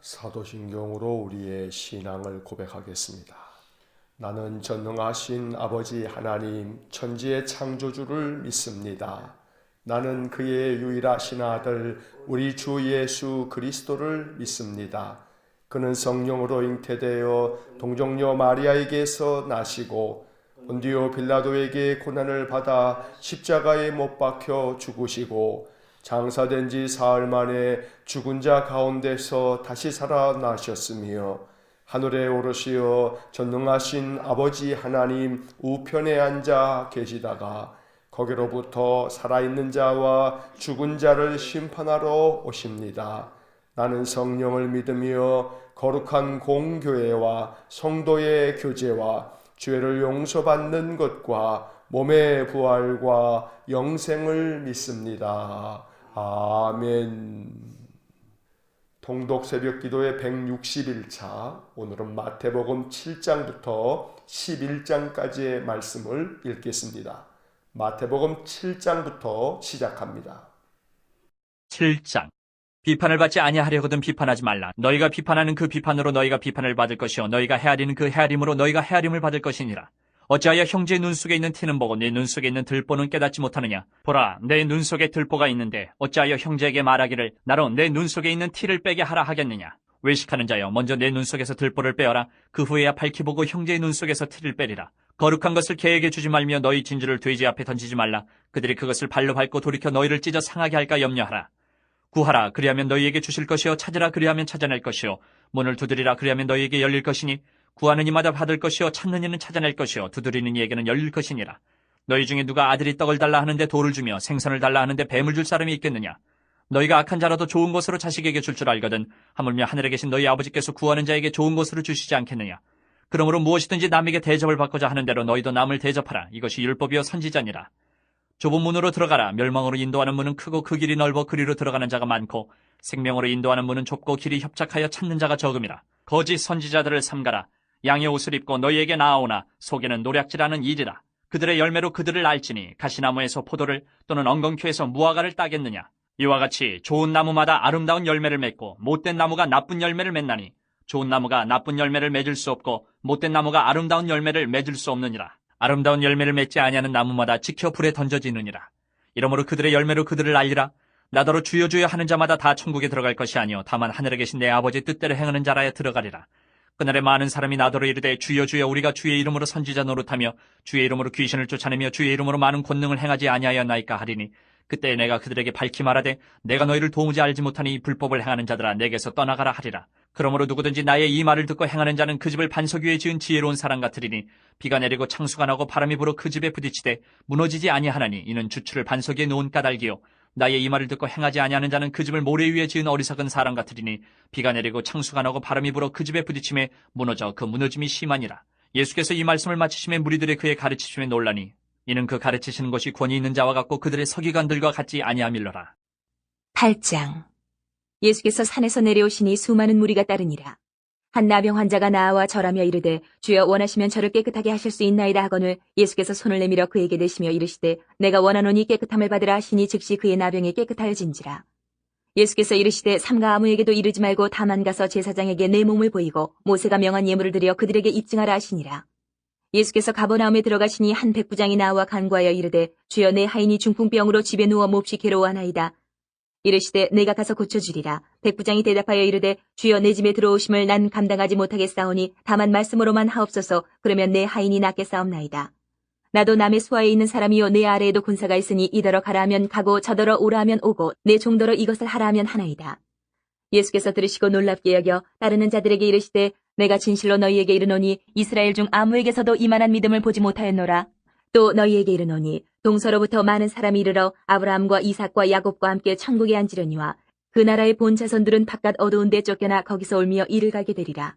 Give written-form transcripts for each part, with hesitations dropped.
사도신경으로 우리의 신앙을 고백하겠습니다. 나는 전능하신 아버지 하나님 천지의 창조주를 믿습니다. 나는 그의 유일하신 아들 우리 주 예수 그리스도를 믿습니다. 그는 성령으로 잉태되어 동정녀 마리아에게서 나시고 본디오 빌라도에게 고난을 받아 십자가에 못 박혀 죽으시고 장사된 지 사흘 만에 죽은 자 가운데서 다시 살아나셨으며 하늘에 오르시어 전능하신 아버지 하나님 우편에 앉아 계시다가 거기로부터 살아있는 자와 죽은 자를 심판하러 오십니다. 나는 성령을 믿으며 거룩한 공교회와 성도의 교제와 죄를 용서받는 것과 몸의 부활과 영생을 믿습니다. 아멘. 통독 새벽 기도의 160일차, 오늘은 마태복음 7장부터 11장까지의 말씀을 읽겠습니다. 마태복음 7장부터 시작합니다. 7장. 비판을 받지 아니하려거든 비판하지 말라. 너희가 비판하는 그 비판으로 너희가 비판을 받을 것이요 너희가 헤아리는 그 헤아림으로 너희가 헤아림을 받을 것이니라. 어찌하여 형제의 눈 속에 있는 티는 보고 네 눈 속에 있는 들보는 깨닫지 못하느냐. 보라, 내 눈 속에 들보가 있는데 어찌하여 형제에게 말하기를 나로 내 눈 속에 있는 티를 빼게 하라 하겠느냐. 외식하는 자여, 먼저 내 눈 속에서 들보를 빼어라. 그 후에야 밝히 보고 형제의 눈 속에서 티를 빼리라. 거룩한 것을 개에게 주지 말며 너희 진주를 돼지 앞에 던지지 말라. 그들이 그것을 발로 밟고 돌이켜 너희를 찢어 상하게 할까 염려하라. 구하라, 그리하면 너희에게 주실 것이요 찾으라, 그리하면 찾아낼 것이요 문을 두드리라, 그리하면 너희에게 열릴 것이니 구하는 이마다 받을 것이요 찾는 이는 찾아낼 것이요 두드리는 이에게는 열릴 것이니라. 너희 중에 누가 아들이 떡을 달라 하는데 돌을 주며 생선을 달라 하는데 뱀을 줄 사람이 있겠느냐. 너희가 악한 자라도 좋은 것으로 자식에게 줄 줄 알거든 하물며 하늘에 계신 너희 아버지께서 구하는 자에게 좋은 것으로 주시지 않겠느냐. 그러므로 무엇이든지 남에게 대접을 받고자 하는 대로 너희도 남을 대접하라. 이것이 율법이요 선지자니라. 좁은 문으로 들어가라. 멸망으로 인도하는 문은 크고 그 길이 넓어 그리로 들어가는 자가 많고 생명으로 인도하는 문은 좁고 길이 협착하여 찾는 자가 적음이라. 거짓 선지자들을 삼가라. 양의 옷을 입고 너희에게 나아오나 속에는 노략질하는 일이라. 그들의 열매로 그들을 알지니 가시나무에서 포도를 또는 엉겅퀴에서 무화과를 따겠느냐. 이와 같이 좋은 나무마다 아름다운 열매를 맺고 못된 나무가 나쁜 열매를 맺나니 좋은 나무가 나쁜 열매를 맺을 수 없고 못된 나무가 아름다운 열매를 맺을 수 없느니라. 아름다운 열매를 맺지 아니하는 나무마다 찍혀 불에 던져지느니라. 이러므로 그들의 열매로 그들을 알리라. 나더러 주여 주여 하는 자마다 다 천국에 들어갈 것이 아니요 다만 하늘에 계신 내 아버지 뜻대로 행하는 자라야 들어가리라. 그날에 많은 사람이 나더러 이르되 주여 주여 우리가 주의 이름으로 선지자 노릇하며 주의 이름으로 귀신을 쫓아내며 주의 이름으로 많은 권능을 행하지 아니하였나이까 하리니 그때 내가 그들에게 밝히 말하되 내가 너희를 도무지 알지 못하니 이 불법을 행하는 자들아 내게서 떠나가라 하리라. 그러므로 누구든지 나의 이 말을 듣고 행하는 자는 그 집을 반석 위에 지은 지혜로운 사람 같으리니 비가 내리고 창수가 나고 바람이 불어 그 집에 부딪히되 무너지지 아니하나니 이는 주추를 반석 위에 놓은 까닭이요 나의 이 말을 듣고 행하지 아니하는 자는 그 집을 모래 위에 지은 어리석은 사람 같으리니 비가 내리고 창수가 나고 바람이 불어 그 집에 부딪힘에 무너져 그 무너짐이 심하니라. 예수께서 이 말씀을 마치심에 무리들의 그의 가르치심에 놀라니 이는 그 가르치시는 것이 권위 있는 자와 같고 그들의 서기관들과 같지 아니함일러라. 8장. 예수께서 산에서 내려오시니 수많은 무리가 따르니라. 한 나병 환자가 나와 절하며 이르되 주여 원하시면 저를 깨끗하게 하실 수 있나이다 하거늘 예수께서 손을 내밀어 그에게 대시며 이르시되 내가 원하노니 깨끗함을 받으라 하시니 즉시 그의 나병이 깨끗하여진지라. 예수께서 이르시되 삼가 아무에게도 이르지 말고 다만 가서 제사장에게 내 몸을 보이고 모세가 명한 예물을 드려 그들에게 입증하라 하시니라. 예수께서 가버나움에 들어가시니 한 백부장이 나와 간구하여 이르되 주여 내 하인이 중풍병으로 집에 누워 몹시 괴로워하나이다. 이르시되 내가 가서 고쳐주리라. 백부장이 대답하여 이르되 주여 내 집에 들어오심을 난 감당하지 못하겠사오니 다만 말씀으로만 하옵소서. 그러면 내 하인이 낫겠사옵나이다. 나도 남의 수하에 있는 사람이요 내 아래에도 군사가 있으니 이더러 가라 하면 가고 저더러 오라 하면 오고 내 종더러 이것을 하라 하면 하나이다. 예수께서 들으시고 놀랍게 여겨 따르는 자들에게 이르시되 내가 진실로 너희에게 이르노니 이스라엘 중 아무에게서도 이만한 믿음을 보지 못하였노라. 또 너희에게 이르노니 동서로부터 많은 사람이 이르러 아브라함과 이삭과 야곱과 함께 천국에 앉으려니와 그 나라의 본 자손들은 바깥 어두운 데 쫓겨나 거기서 울며 이를 가게 되리라.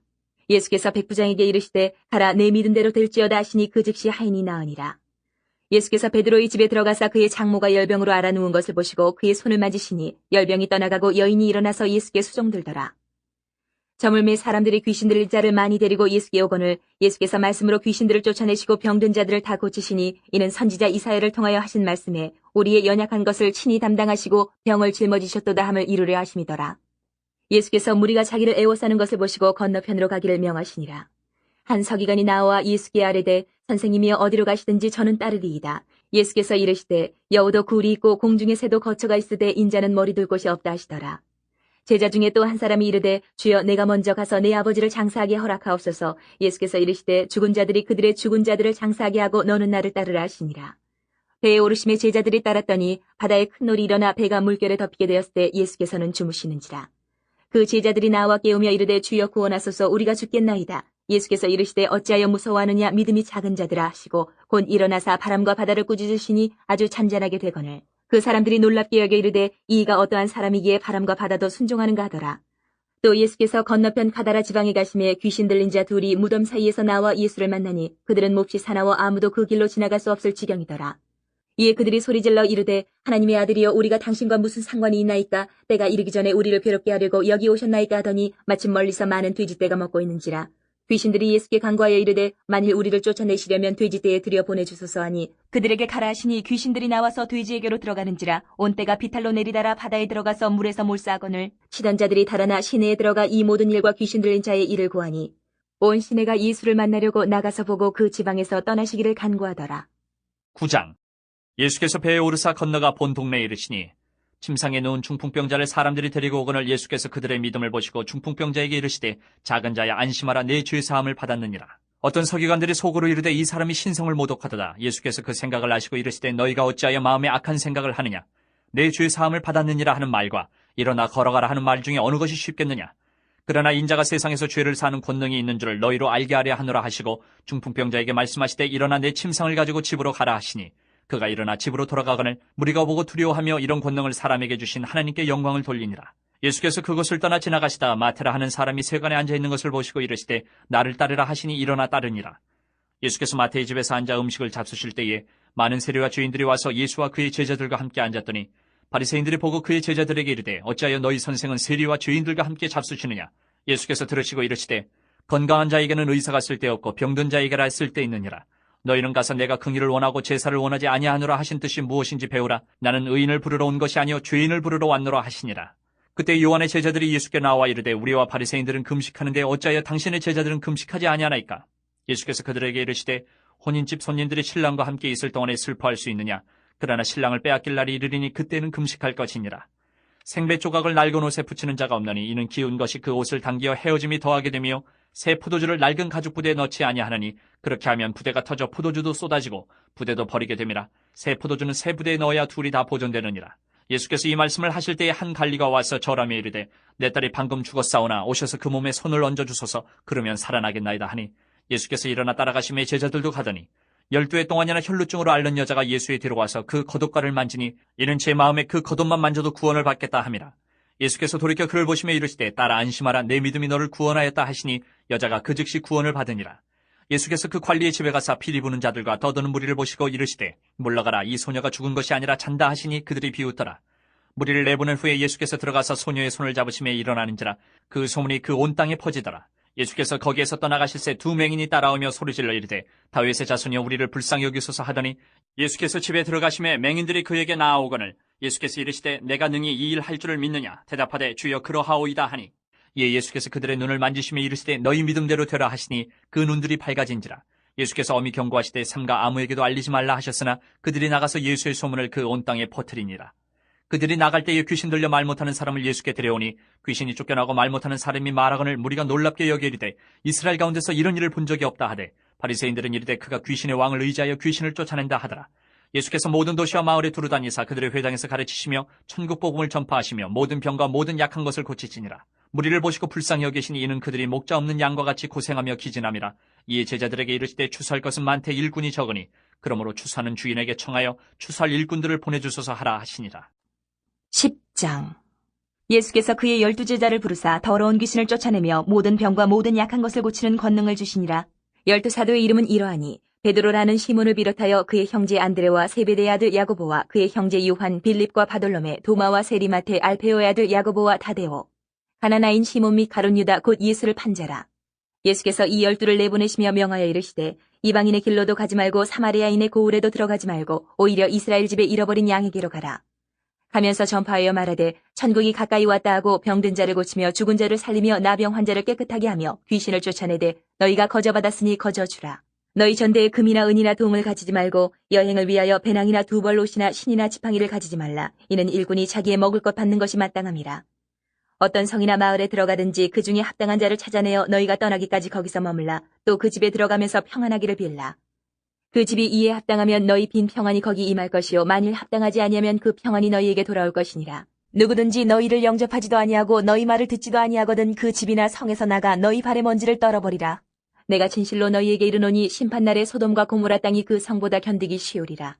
예수께서 백부장에게 이르시되 가라 내 믿은 대로 될지어다 하시니 그 즉시 하인이 나으니라. 예수께서 베드로의 집에 들어가사 그의 장모가 열병으로 앓아 누운 것을 보시고 그의 손을 만지시니 열병이 떠나가고 여인이 일어나서 예수께 수종들더라. 저물매 사람들이 귀신 들릴 자를 많이 데리고 예수께 오거늘 예수께서 말씀으로 귀신들을 쫓아내시고 병든 자들을 다 고치시니 이는 선지자 이사야를 통하여 하신 말씀에 우리의 연약한 것을 친히 담당하시고 병을 짊어지셨도다 함을 이루려 하심이더라. 예수께서 무리가 자기를 애워싸는 것을 보시고 건너편으로 가기를 명하시니라. 한 서기관이 나와 예수께 아뢰되 선생님이여 어디로 가시든지 저는 따르리이다. 예수께서 이르시되 여우도 굴이 있고 공중의 새도 거처가 있으되 인자는 머리 둘 곳이 없다 하시더라. 제자 중에 또 한 사람이 이르되 주여 내가 먼저 가서 내 아버지를 장사하게 허락하옵소서. 예수께서 이르시되 죽은 자들이 그들의 죽은 자들을 장사하게 하고 너는 나를 따르라 하시니라. 배에 오르심에 제자들이 따랐더니 바다에 큰 놀이 일어나 배가 물결에 덮이게 되었을 때 예수께서는 주무시는지라. 그 제자들이 나와 깨우며 이르되 주여 구원하소서 우리가 죽겠나이다. 예수께서 이르시되 어찌하여 무서워하느냐 믿음이 작은 자들아 하시고 곧 일어나사 바람과 바다를 꾸짖으시니 아주 잔잔하게 되거늘 그 사람들이 놀랍게 여겨 이르되 이가 어떠한 사람이기에 바람과 바다도 순종하는가 하더라. 또 예수께서 건너편 가다라 지방에 가심에 귀신 들린 자 둘이 무덤 사이에서 나와 예수를 만나니 그들은 몹시 사나워 아무도 그 길로 지나갈 수 없을 지경이더라. 이에 그들이 소리질러 이르되 하나님의 아들이여 우리가 당신과 무슨 상관이 있나이까 때가 이르기 전에 우리를 괴롭게 하려고 여기 오셨나이까 하더니 마침 멀리서 많은 돼지떼가 먹고 있는지라. 귀신들이 예수께 간구하여 이르되 만일 우리를 쫓아내시려면 돼지떼에 들여보내주소서 하니 그들에게 가라 하시니 귀신들이 나와서 돼지에게로 들어가는지라. 온 떼가 비탈로 내리다라 바다에 들어가서 물에서 몰사하거늘 치던 자들이 달아나 시내에 들어가 이 모든 일과 귀신 들린 자의 일을 고하니 온 시내가 예수를 만나려고 나가서 보고 그 지방에서 떠나시기를 간구하더라. 9장. 예수께서 배에 오르사 건너가 본 동네에 이르시니 침상에 누운 중풍병자를 사람들이 데리고 오거늘 예수께서 그들의 믿음을 보시고 중풍병자에게 이르시되 작은 자야 안심하라 내 죄 사함을 받았느니라. 어떤 서기관들이 속으로 이르되 이 사람이 신성을 모독하도다. 예수께서 그 생각을 아시고 이르시되 너희가 어찌하여 마음에 악한 생각을 하느냐. 내 죄 사함을 받았느니라 하는 말과 일어나 걸어가라 하는 말 중에 어느 것이 쉽겠느냐. 그러나 인자가 세상에서 죄를 사는 권능이 있는 줄을 너희로 알게 하려 하노라 하시고 중풍병자에게 말씀하시되 일어나 내 침상을 가지고 집으로 가라 하시니 그가 일어나 집으로 돌아가거늘 무리가 보고 두려워하며 이런 권능을 사람에게 주신 하나님께 영광을 돌리니라. 예수께서 그곳을 떠나 지나가시다 마태라 하는 사람이 세관에 앉아있는 것을 보시고 이르시되 나를 따르라 하시니 일어나 따르니라. 예수께서 마태의 집에서 앉아 음식을 잡수실 때에 많은 세리와 죄인들이 와서 예수와 그의 제자들과 함께 앉았더니 바리새인들이 보고 그의 제자들에게 이르되 어찌하여 너희 선생은 세리와 죄인들과 함께 잡수시느냐. 예수께서 들으시고 이르시되 건강한 자에게는 의사가 쓸데없고 병든 자에게라 쓸데있느니라. 너희는 가서 내가 긍휼을 원하고 제사를 원하지 아니하노라 하신 뜻이 무엇인지 배우라. 나는 의인을 부르러 온 것이 아니요 죄인을 부르러 왔노라 하시니라. 그때 요한의 제자들이 예수께 나와 이르되 우리와 바리새인들은 금식하는데 어찌하여 당신의 제자들은 금식하지 아니하나이까. 예수께서 그들에게 이르시되 혼인집 손님들이 신랑과 함께 있을 동안에 슬퍼할 수 있느냐. 그러나 신랑을 빼앗길 날이 이르리니 그때는 금식할 것이니라. 생배 조각을 낡은 옷에 붙이는 자가 없나니 이는 기운 것이 그 옷을 당기어 헤어짐이 더하게 되며 새 포도주를 낡은 가죽 부대에 넣지 아니하나니 그렇게 하면 부대가 터져 포도주도 쏟아지고 부대도 버리게 됨이라. 새 포도주는 새 부대에 넣어야 둘이 다 보존되느니라. 예수께서 이 말씀을 하실 때에 한 관리가 와서 절하며 이르되 내 딸이 방금 죽었사오나 오셔서 그 몸에 손을 얹어주소서. 그러면 살아나겠나이다 하니 예수께서 일어나 따라가시매 제자들도 가더니 12해 동안이나 혈루증으로 앓는 여자가 예수에 데려와서 그 겉옷가를 만지니 이는 제 마음에 그 겉옷만 만져도 구원을 받겠다 함이라. 예수께서 돌이켜 그를 보시며 이르시되 딸아 안심하라 내 믿음이 너를 구원하였다 하시니 여자가 그 즉시 구원을 받으니라. 예수께서 그 관리의 집에 가사 피리 부는 자들과 떠드는 무리를 보시고 이르시되 물러가라 이 소녀가 죽은 것이 아니라 잔다 하시니 그들이 비웃더라. 무리를 내보낸 후에 예수께서 들어가서 소녀의 손을 잡으시며 일어나는지라. 그 소문이 그 온 땅에 퍼지더라. 예수께서 거기에서 떠나가실새 두 맹인이 따라오며 소리질러 이르되 다윗의 자손이여 우리를 불쌍히 여기소서 하더니 예수께서 집에 들어가심에 맹인들이 그에게 나아오거늘 예수께서 이르시되 내가 능히 이 일 할 줄을 믿느냐. 대답하되 주여 그러하오이다 하니 이에 예수께서 그들의 눈을 만지시며 이르시되 너희 믿음대로 되라 하시니 그 눈들이 밝아진지라. 예수께서 엄히 경고하시되 삼가 아무에게도 알리지 말라 하셨으나 그들이 나가서 예수의 소문을 그 온 땅에 퍼뜨리니라. 그들이 나갈 때에 귀신 들려 말 못하는 사람을 예수께 데려오니 귀신이 쫓겨나고 말 못하는 사람이 말하거늘 무리가 놀랍게 여겨 이르되 이스라엘 가운데서 이런 일을 본 적이 없다 하되 바리새인들은 이르되 그가 귀신의 왕을 의지하여 귀신을 쫓아낸다 하더라. 예수께서 모든 도시와 마을에 두루다니사 그들의 회당에서 가르치시며 천국 복음을 전파하시며 모든 병과 모든 약한 것을 고치시니라. 무리를 보시고 불쌍히 여기시니 이는 그들이 목자 없는 양과 같이 고생하며 기진함이라. 이에 제자들에게 이르시되 추수할 것은 많되 일꾼이 적으니 그러므로 추수하는 주인에게 청하여 추수할 일꾼들을 보내주소서 하라 하시니라. 10장. 예수께서 그의 12제자를 부르사 더러운 귀신을 쫓아내며 모든 병과 모든 약한 것을 고치는 권능을 주시니라. 12사도의 이름은 이러하니 베드로라는 시몬을 비롯하여 그의 형제 안드레와 세베대의 아들 야고보와 그의 형제 요한, 빌립과 바돌로메, 도마와 세리마테, 알페오의 아들 야고보와 타데오, 가나나인 시몬 및 가룟 유다 곧 예수를 판자라. 예수께서 이 12를 내보내시며 명하여 이르시되 이방인의 길로도 가지 말고 사마리아인의 고을에도 들어가지 말고 오히려 이스라엘 집에 잃어버린 양에게로 가라. 가면서 전파하여 말하되 천국이 가까이 왔다 하고 병든 자를 고치며 죽은 자를 살리며 나병 환자를 깨끗하게 하며 귀신을 쫓아내되 너희가 거저받았으니 거저주라. 너희 전대에 금이나 은이나 동을 가지지 말고 여행을 위하여 배낭이나 두벌 옷이나 신이나 지팡이를 가지지 말라. 이는 일꾼이 자기의 먹을 것 받는 것이 마땅함이라. 어떤 성이나 마을에 들어가든지 그 중에 합당한 자를 찾아내어 너희가 떠나기까지 거기서 머물라. 또 그 집에 들어가면서 평안하기를 빌라. 그 집이 이에 합당하면 너희 빈 평안이 거기 임할 것이요 만일 합당하지 아니하면 그 평안이 너희에게 돌아올 것이니라. 누구든지 너희를 영접하지도 아니하고 너희 말을 듣지도 아니하거든 그 집이나 성에서 나가 너희 발의 먼지를 떨어버리라. 내가 진실로 너희에게 이르노니 심판날에 소돔과 고모라 땅이 그 성보다 견디기 쉬우리라.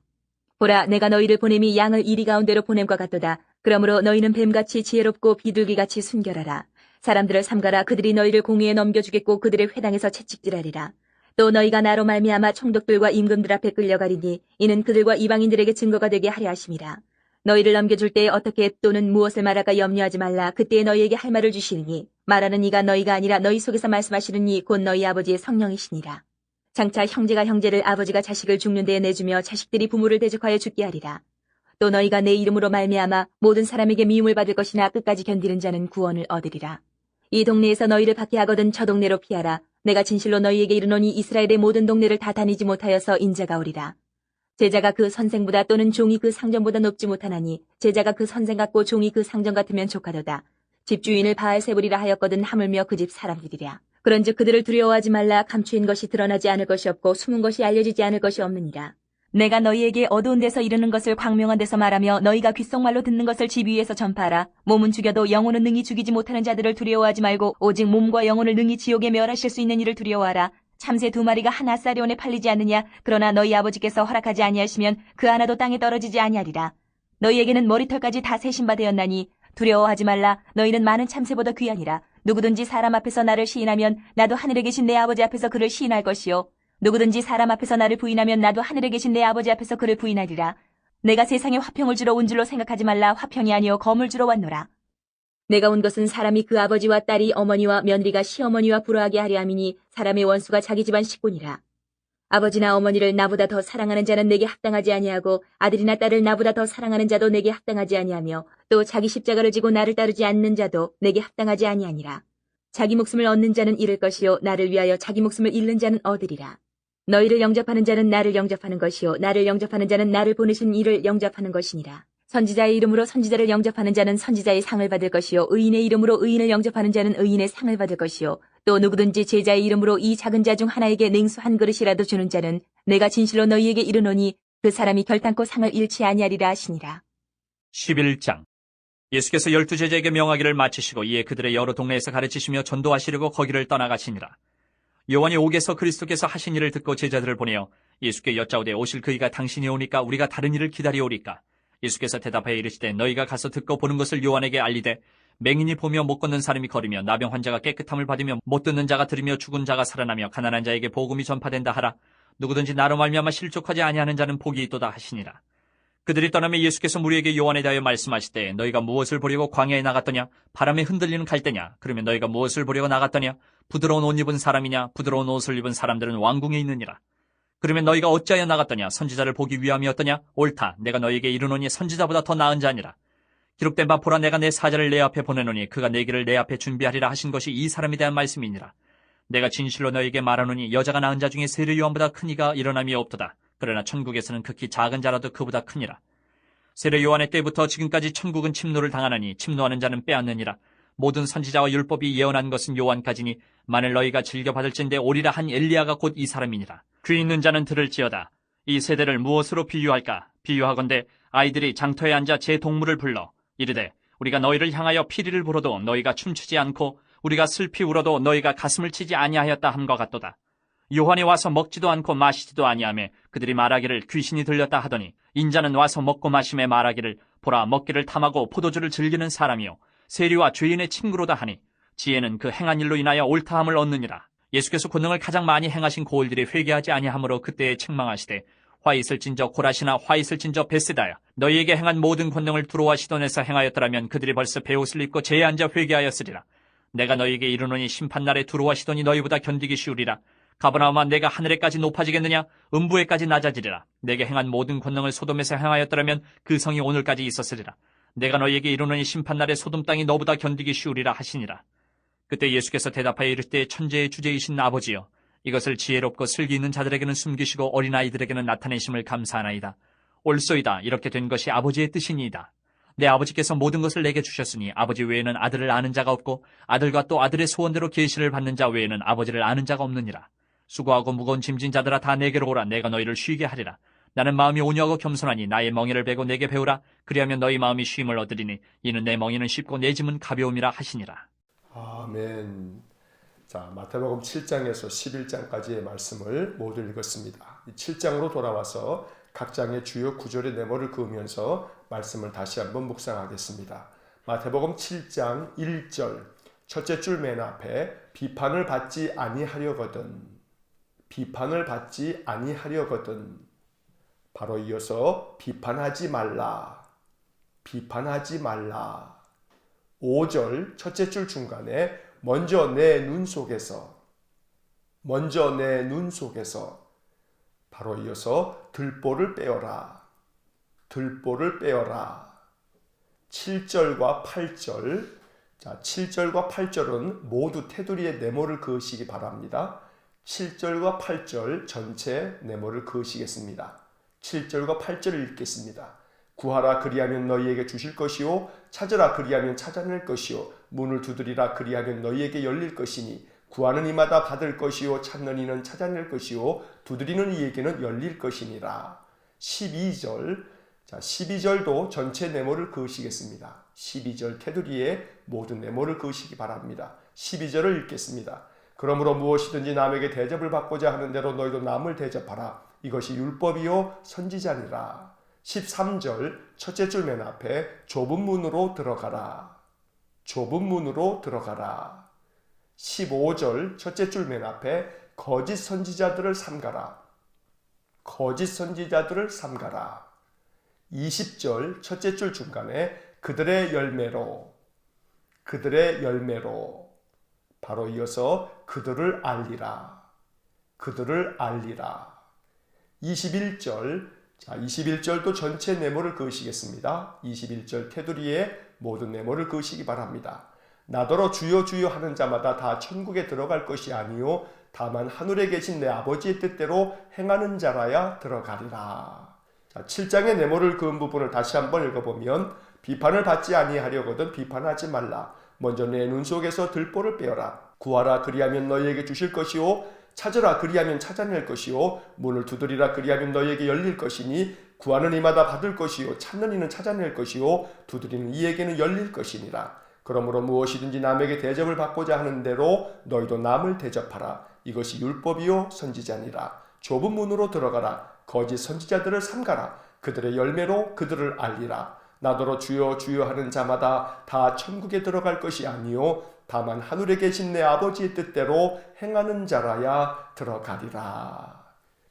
보라, 내가 너희를 보냄이 양을 이리 가운데로 보냄과 같도다. 그러므로 너희는 뱀같이 지혜롭고 비둘기같이 순결하라. 사람들을 삼가라. 그들이 너희를 공의에 넘겨주겠고 그들의 회당에서 채찍질하리라. 또 너희가 나로 말미암아 총독들과 임금들 앞에 끌려가리니 이는 그들과 이방인들에게 증거가 되게 하려 하심이라. 너희를 넘겨줄 때에 어떻게 또는 무엇을 말할까 염려하지 말라. 그때에 너희에게 할 말을 주시리니 말하는 이가 너희가 아니라 너희 속에서 말씀하시는 이 곧 너희 아버지의 성령이시니라. 장차 형제가 형제를 아버지가 자식을 죽는 데에 내주며 자식들이 부모를 대적하여 죽게 하리라. 또 너희가 내 이름으로 말미암아 모든 사람에게 미움을 받을 것이나 끝까지 견디는 자는 구원을 얻으리라. 이 동네에서 너희를 박해하거든 저 동네로 피하라. 내가 진실로 너희에게 이르노니 이스라엘의 모든 동네를 다 다니지 못하여서 인자가 오리라. 제자가 그 선생보다 또는 종이 그 상전보다 높지 못하나니 제자가 그 선생 같고 종이 그 상전 같으면 족하도다. 집주인을 바알세불이라 하였거든 하물며 그 집 사람들이랴. 그런즉 그들을 두려워하지 말라. 감추인 것이 드러나지 않을 것이 없고 숨은 것이 알려지지 않을 것이 없느니라. 내가 너희에게 어두운 데서 이르는 것을 광명한 데서 말하며 너희가 귓속말로 듣는 것을 집 위에서 전파하라. 몸은 죽여도 영혼은 능히 죽이지 못하는 자들을 두려워하지 말고 오직 몸과 영혼을 능히 지옥에 멸하실 수 있는 이를 두려워하라. 참새 2마리가 한 아사리온에 팔리지 않느냐. 그러나 너희 아버지께서 허락하지 아니하시면 그 하나도 땅에 떨어지지 아니하리라. 너희에게는 머리털까지 다 세신 바 되었나니 두려워하지 말라. 너희는 많은 참새보다 귀하니라. 누구든지 사람 앞에서 나를 시인하면 나도 하늘에 계신 내 아버지 앞에서 그를 시인할 것이요. 누구든지 사람 앞에서 나를 부인하면 나도 하늘에 계신 내 아버지 앞에서 그를 부인하리라. 내가 세상에 화평을 주러 온 줄로 생각하지 말라. 화평이 아니요 검을 주러 왔노라. 내가 온 것은 사람이 그 아버지와 딸이 어머니와 며느리가 시어머니와 불화하게 하려 함이니 사람의 원수가 자기 집안 식구니라. 아버지나 어머니를 나보다 더 사랑하는 자는 내게 합당하지 아니하고 아들이나 딸을 나보다 더 사랑하는 자도 내게 합당하지 아니하며 또 자기 십자가를 지고 나를 따르지 않는 자도 내게 합당하지 아니하니라. 자기 목숨을 얻는 자는 잃을 것이요 나를 위하여 자기 목숨을 잃는 자는 얻으리라. 너희를 영접하는 자는 나를 영접하는 것이요 나를 영접하는 자는 나를 보내신 이를 영접하는 것이니라. 선지자의 이름으로 선지자를 영접하는 자는 선지자의 상을 받을 것이요 의인의 이름으로 의인을 영접하는 자는 의인의 상을 받을 것이요 또 누구든지 제자의 이름으로 이 작은 자 중 하나에게 냉수 한 그릇이라도 주는 자는 내가 진실로 너희에게 이르노니 그 사람이 결단코 상을 잃지 아니하리라 하시니라. 11장. 예수께서 12제자에게 명하기를 마치시고 이에 그들의 여러 동네에서 가르치시며 전도하시려고 거기를 떠나가시니라. 요한이 옥에서 그리스도께서 하신 일을 듣고 제자들을 보내어 예수께 여짜오되 오실 그이가 당신이 오니까 우리가 다른 일을 기다리오리까. 예수께서 대답하여 이르시되 너희가 가서 듣고 보는 것을 요한에게 알리되 맹인이 보며 못 걷는 사람이 걸으며 나병 환자가 깨끗함을 받으며 못 듣는 자가 들으며 죽은 자가 살아나며 가난한 자에게 복음이 전파된다 하라. 누구든지 나로 말미암아 실족하지 아니하는 자는 복이 있도다 하시니라. 그들이 떠나며 예수께서 무리에게 요한에 대하여 말씀하시되 너희가 무엇을 보려고 광야에 나갔더냐. 바람에 흔들리는 갈대냐. 그러면 너희가 무엇을 보려고 나갔더냐. 부드러운 옷 입은 사람이냐. 부드러운 옷을 입은 사람들은 왕궁에 있느니라. 그러면 너희가 어찌하여 나갔더냐. 선지자를 보기 위함이었더냐. 옳다. 내가 너희에게 이르노니 선지자보다 더 나은 자니라. 기록된 바 보라 내가 내 사자를 내 앞에 보내노니 그가 내 길을 내 앞에 준비하리라 하신 것이 이 사람에 대한 말씀이니라. 내가 진실로 너희에게 말하노니 여자가 낳은 자 중에 세례 요한보다 큰 이가 일어남이 없도다. 그러나 천국에서는 극히 작은 자라도 그보다 크니라. 세례 요한의 때부터 지금까지 천국은 침노를 당하나니 침노하는 자는 빼앗느니라. 모든 선지자와 율법이 예언한 것은 요한까지니 만일 너희가 즐겨받을진대 오리라 한 엘리야가 곧 이 사람이니라. 귀 있는 자는 들을지어다. 이 세대를 무엇으로 비유할까? 비유하건대 아이들이 장터에 앉아 제 동물을 불러 이르되 우리가 너희를 향하여 피리를 불어도 너희가 춤추지 않고 우리가 슬피 울어도 너희가 가슴을 치지 아니하였다 함과 같도다. 요한이 와서 먹지도 않고 마시지도 아니하며 그들이 말하기를 귀신이 들렸다 하더니 인자는 와서 먹고 마심에 말하기를 보라 먹기를 탐하고 포도주를 즐기는 사람이요 세리와 죄인의 친구로다 하니 지혜는 그 행한 일로 인하여 옳다함을 얻느니라. 예수께서 권능을 가장 많이 행하신 고을들이 회개하지 아니하므로 그때에 책망하시되 화 있을진저 고라시나 화 있을진저 베세다야 너희에게 행한 모든 권능을 두로와 시돈에서 행하였더라면 그들이 벌써 베옷을 입고 제에 앉아 회개하였으리라. 내가 너희에게 이르노니 심판날에 두로와 시돈이 너희보다 견디기 쉬우리라. 가버나움아 내가 하늘에까지 높아지겠느냐 음부에까지 낮아지리라. 내게 행한 모든 권능을 소돔에서 행하였더라면 그 성이 오늘까지 있었으리라. 내가 너희에게 이르노니 심판날에 소돔 땅이 너보다 견디기 쉬우리라 하시니라. 그때 예수께서 대답하여 이르시되 천지의 주제이신 아버지여, 이것을 지혜롭고 슬기 있는 자들에게는 숨기시고 어린아이들에게는 나타내심을 감사하나이다. 옳소이다. 이렇게 된 것이 아버지의 뜻이니이다. 내 아버지께서 모든 것을 내게 주셨으니 아버지 외에는 아들을 아는 자가 없고 아들과 또 아들의 소원대로 계시를 받는 자 외에는 아버지를 아는 자가 없느니라. 수고하고 무거운 짐진 자들아 다 내게로 오라. 내가 너희를 쉬게 하리라. 나는 마음이 온유하고 겸손하니 나의 멍에를 베고 내게 배우라. 그리하면 너희 마음이 쉼을 얻으리니 이는 내 멍에는 쉽고 내 짐은 가벼움이라 하시니라. 아멘. 자, 마태복음 7장에서 11장까지의 말씀을 모두 읽었습니다. 7장으로 돌아와서 각 장의 주요 구절의 내모를 그으면서 말씀을 다시 한번 묵상하겠습니다. 마태복음 7장 1절 첫째 줄 맨 앞에 비판을 받지 아니하려거든, 비판을 받지 아니하려거든. 바로 이어서 비판하지 말라, 비판하지 말라. 5절 첫째 줄 중간에 먼저 내 눈 속에서, 먼저 내 눈 속에서. 바로 이어서 들보를 빼어라, 들보를 빼어라. 7절과 8절, 자 7절과 8절은 모두 테두리에 네모를 그으시기 바랍니다. 7절과 8절 전체 네모를 그으시겠습니다. 7절과 8절을 읽겠습니다. 구하라 그리하면 너희에게 주실 것이요, 찾으라 그리하면 찾아낼 것이요, 문을 두드리라 그리하면 너희에게 열릴 것이니 구하는 이마다 받을 것이요, 찾는 이는 찾아낼 것이요, 두드리는 이에게는 열릴 것이니라. 12절, 자 12절도 전체 네모를 그으시겠습니다. 12절 테두리에 모든 네모를 그으시기 바랍니다. 12절을 읽겠습니다. 그러므로 무엇이든지 남에게 대접을 받고자 하는 대로 너희도 남을 대접하라. 이것이 율법이요 선지자니라. 13절 첫째 줄 맨 앞에 좁은 문으로 들어가라, 좁은 문으로 들어가라. 15절 첫째 줄 맨 앞에 거짓 선지자들을 삼가라, 거짓 선지자들을 삼가라. 20절 첫째 줄 중간에 그들의 열매로, 그들의 열매로. 바로 이어서 그들을 알리라, 그들을 알리라. 21절, 자 21절도 전체 네모를 그으시겠습니다. 21절 테두리에 모든 네모를 그으시기 바랍니다. 나더러 주여 주여 하는 자마다 다 천국에 들어갈 것이 아니요 다만 하늘에 계신 내 아버지의 뜻대로 행하는 자라야 들어가리라. 자, 7장의 네모를 그은 부분을 다시 한번 읽어보면 비판을 받지 아니하려거든 비판하지 말라. 먼저 내 눈 속에서 들보를 빼어라. 구하라 그리하면 너희에게 주실 것이요, 찾으라 그리하면 찾아낼 것이요, 문을 두드리라 그리하면 너희에게 열릴 것이니 구하는 이마다 받을 것이요, 찾는 이는 찾아낼 것이요, 두드리는 이에게는 열릴 것이니라. 그러므로 무엇이든지 남에게 대접을 받고자 하는 대로 너희도 남을 대접하라. 이것이 율법이요 선지자니라. 좁은 문으로 들어가라. 거짓 선지자들을 삼가라. 그들의 열매로 그들을 알리라. 나더러 주여 주여 하는 자마다 다 천국에 들어갈 것이 아니요 다만 하늘에 계신 내 아버지의 뜻대로 행하는 자라야 들어가리라.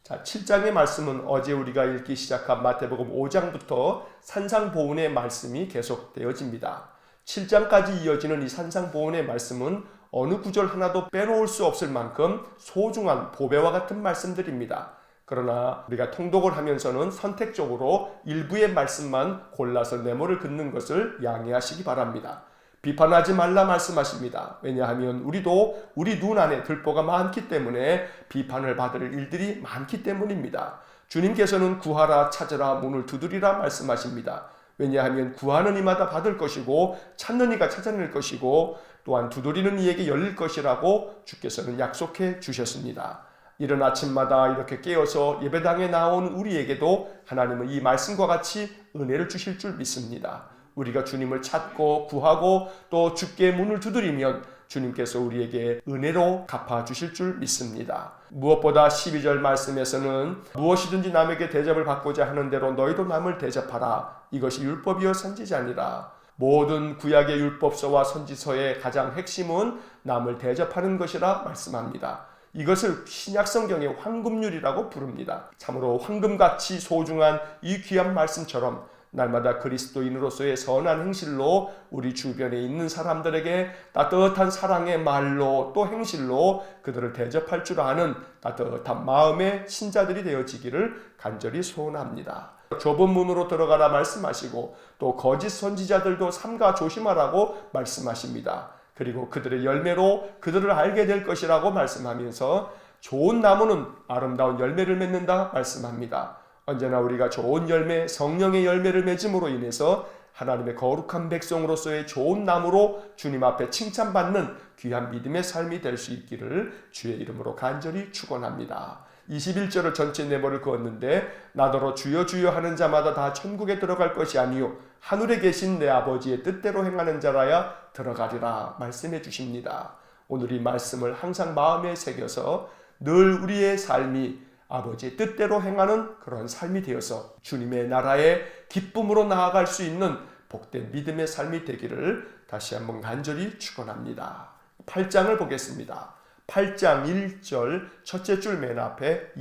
자, 7장의 말씀은 어제 우리가 읽기 시작한 마태복음 5장부터 산상보훈의 말씀이 계속되어집니다. 7장까지 이어지는 이 산상보훈의 말씀은 어느 구절 하나도 빼놓을 수 없을 만큼 소중한 보배와 같은 말씀들입니다. 그러나 우리가 통독을 하면서는 선택적으로 일부의 말씀만 골라서 네모를 긋는 것을 양해하시기 바랍니다. 비판하지 말라 말씀하십니다. 왜냐하면 우리도 우리 눈 안에 들보가 많기 때문에 비판을 받을 일들이 많기 때문입니다. 주님께서는 구하라 찾으라 문을 두드리라 말씀하십니다. 왜냐하면 구하는 이마다 받을 것이고 찾는 이가 찾아낼 것이고 또한 두드리는 이에게 열릴 것이라고 주께서는 약속해 주셨습니다. 이른 아침마다 이렇게 깨어서 예배당에 나온 우리에게도 하나님은 이 말씀과 같이 은혜를 주실 줄 믿습니다. 우리가 주님을 찾고 구하고 또 주께 문을 두드리면 주님께서 우리에게 은혜로 갚아주실 줄 믿습니다. 무엇보다 12절 말씀에서는 무엇이든지 남에게 대접을 받고자 하는 대로 너희도 남을 대접하라. 이것이 율법이요 선지자니라. 모든 구약의 율법서와 선지서의 가장 핵심은 남을 대접하는 것이라 말씀합니다. 이것을 신약성경의 황금률이라고 부릅니다. 참으로 황금같이 소중한 이 귀한 말씀처럼 날마다 그리스도인으로서의 선한 행실로 우리 주변에 있는 사람들에게 따뜻한 사랑의 말로 또 행실로 그들을 대접할 줄 아는 따뜻한 마음의 신자들이 되어지기를 간절히 소원합니다. 좁은 문으로 들어가라 말씀하시고 또 거짓 선지자들도 삼가 조심하라고 말씀하십니다. 그리고 그들의 열매로 그들을 알게 될 것이라고 말씀하면서 좋은 나무는 아름다운 열매를 맺는다 말씀합니다. 언제나 우리가 좋은 열매, 성령의 열매를 맺음으로 인해서 하나님의 거룩한 백성으로서의 좋은 나무로 주님 앞에 칭찬받는 귀한 믿음의 삶이 될 수 있기를 주의 이름으로 간절히 축원합니다. 21절을 전체 네모를 그었는데 나더러 주여 주여 하는 자마다 다 천국에 들어갈 것이 아니요 하늘에 계신 내 아버지의 뜻대로 행하는 자라야 들어가리라 말씀해 주십니다. 오늘 이 말씀을 항상 마음에 새겨서 늘 우리의 삶이 아버지의 뜻대로 행하는 그런 삶이 되어서 주님의 나라의 기쁨으로 나아갈 수 있는 복된 믿음의 삶이 되기를 다시 한번 간절히 축원합니다. 8장을 보겠습니다. 8장 1절 첫째 줄 맨 앞에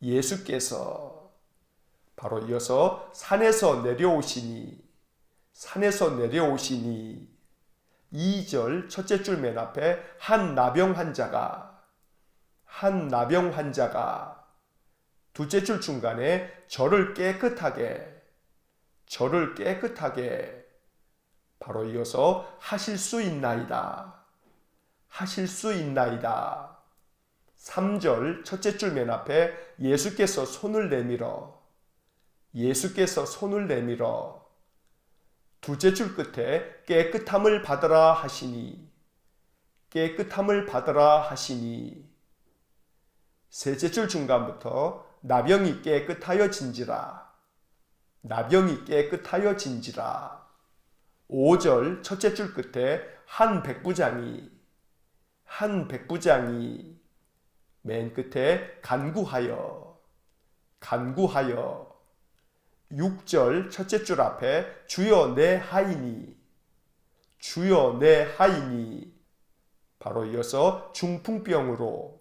예수께서 바로 이어서 산에서 내려오시니 2절 첫째 줄 맨 앞에 한 나병 환자가 둘째 줄 중간에 저를 깨끗하게 바로 이어서 하실 수 있나이다. 3절 첫째 줄 맨 앞에 예수께서 손을 내밀어 둘째 줄 끝에 깨끗함을 받으라 하시니 셋째 줄 중간부터 나병이 깨끗하여진지라 5절 첫째 줄 끝에 한 백부장이 맨 끝에 간구하여 6절 첫째 줄 앞에 주여 내 하이니 바로 이어서 중풍병으로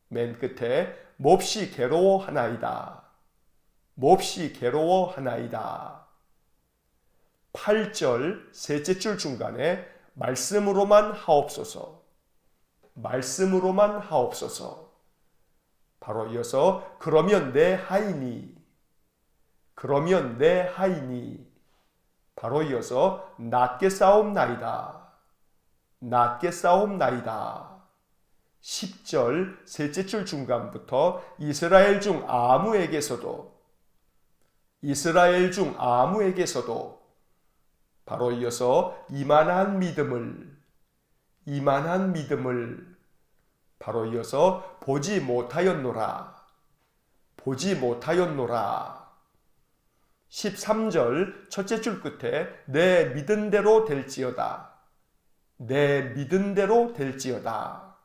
맨 끝에 몹시 괴로워하나이다 8절 셋째 줄 중간에 말씀으로만 하옵소서 바로 이어서 그러면 내 하이니 바로 이어서 낫게 싸움나이다 10절 셋째 줄 중간부터 이스라엘 중 아무에게서도 바로 이어서 이만한 믿음을 바로 이어서 보지 못하였노라 13절 첫째 줄 끝에 내 믿은 대로 될지어다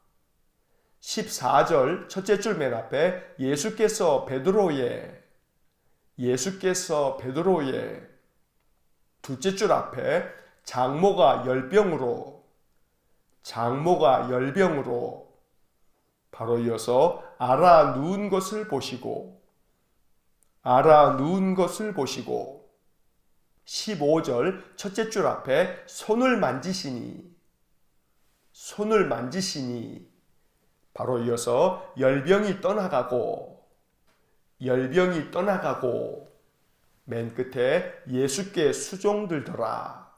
14절 첫째 줄 맨 앞에 예수께서 베드로의 둘째 줄 앞에 장모가 열병으로 바로 이어서 알아 누운 것을 보시고 15절 첫째 줄 앞에 손을 만지시니 바로 이어서 열병이 떠나가고 맨 끝에 예수께 수종들더라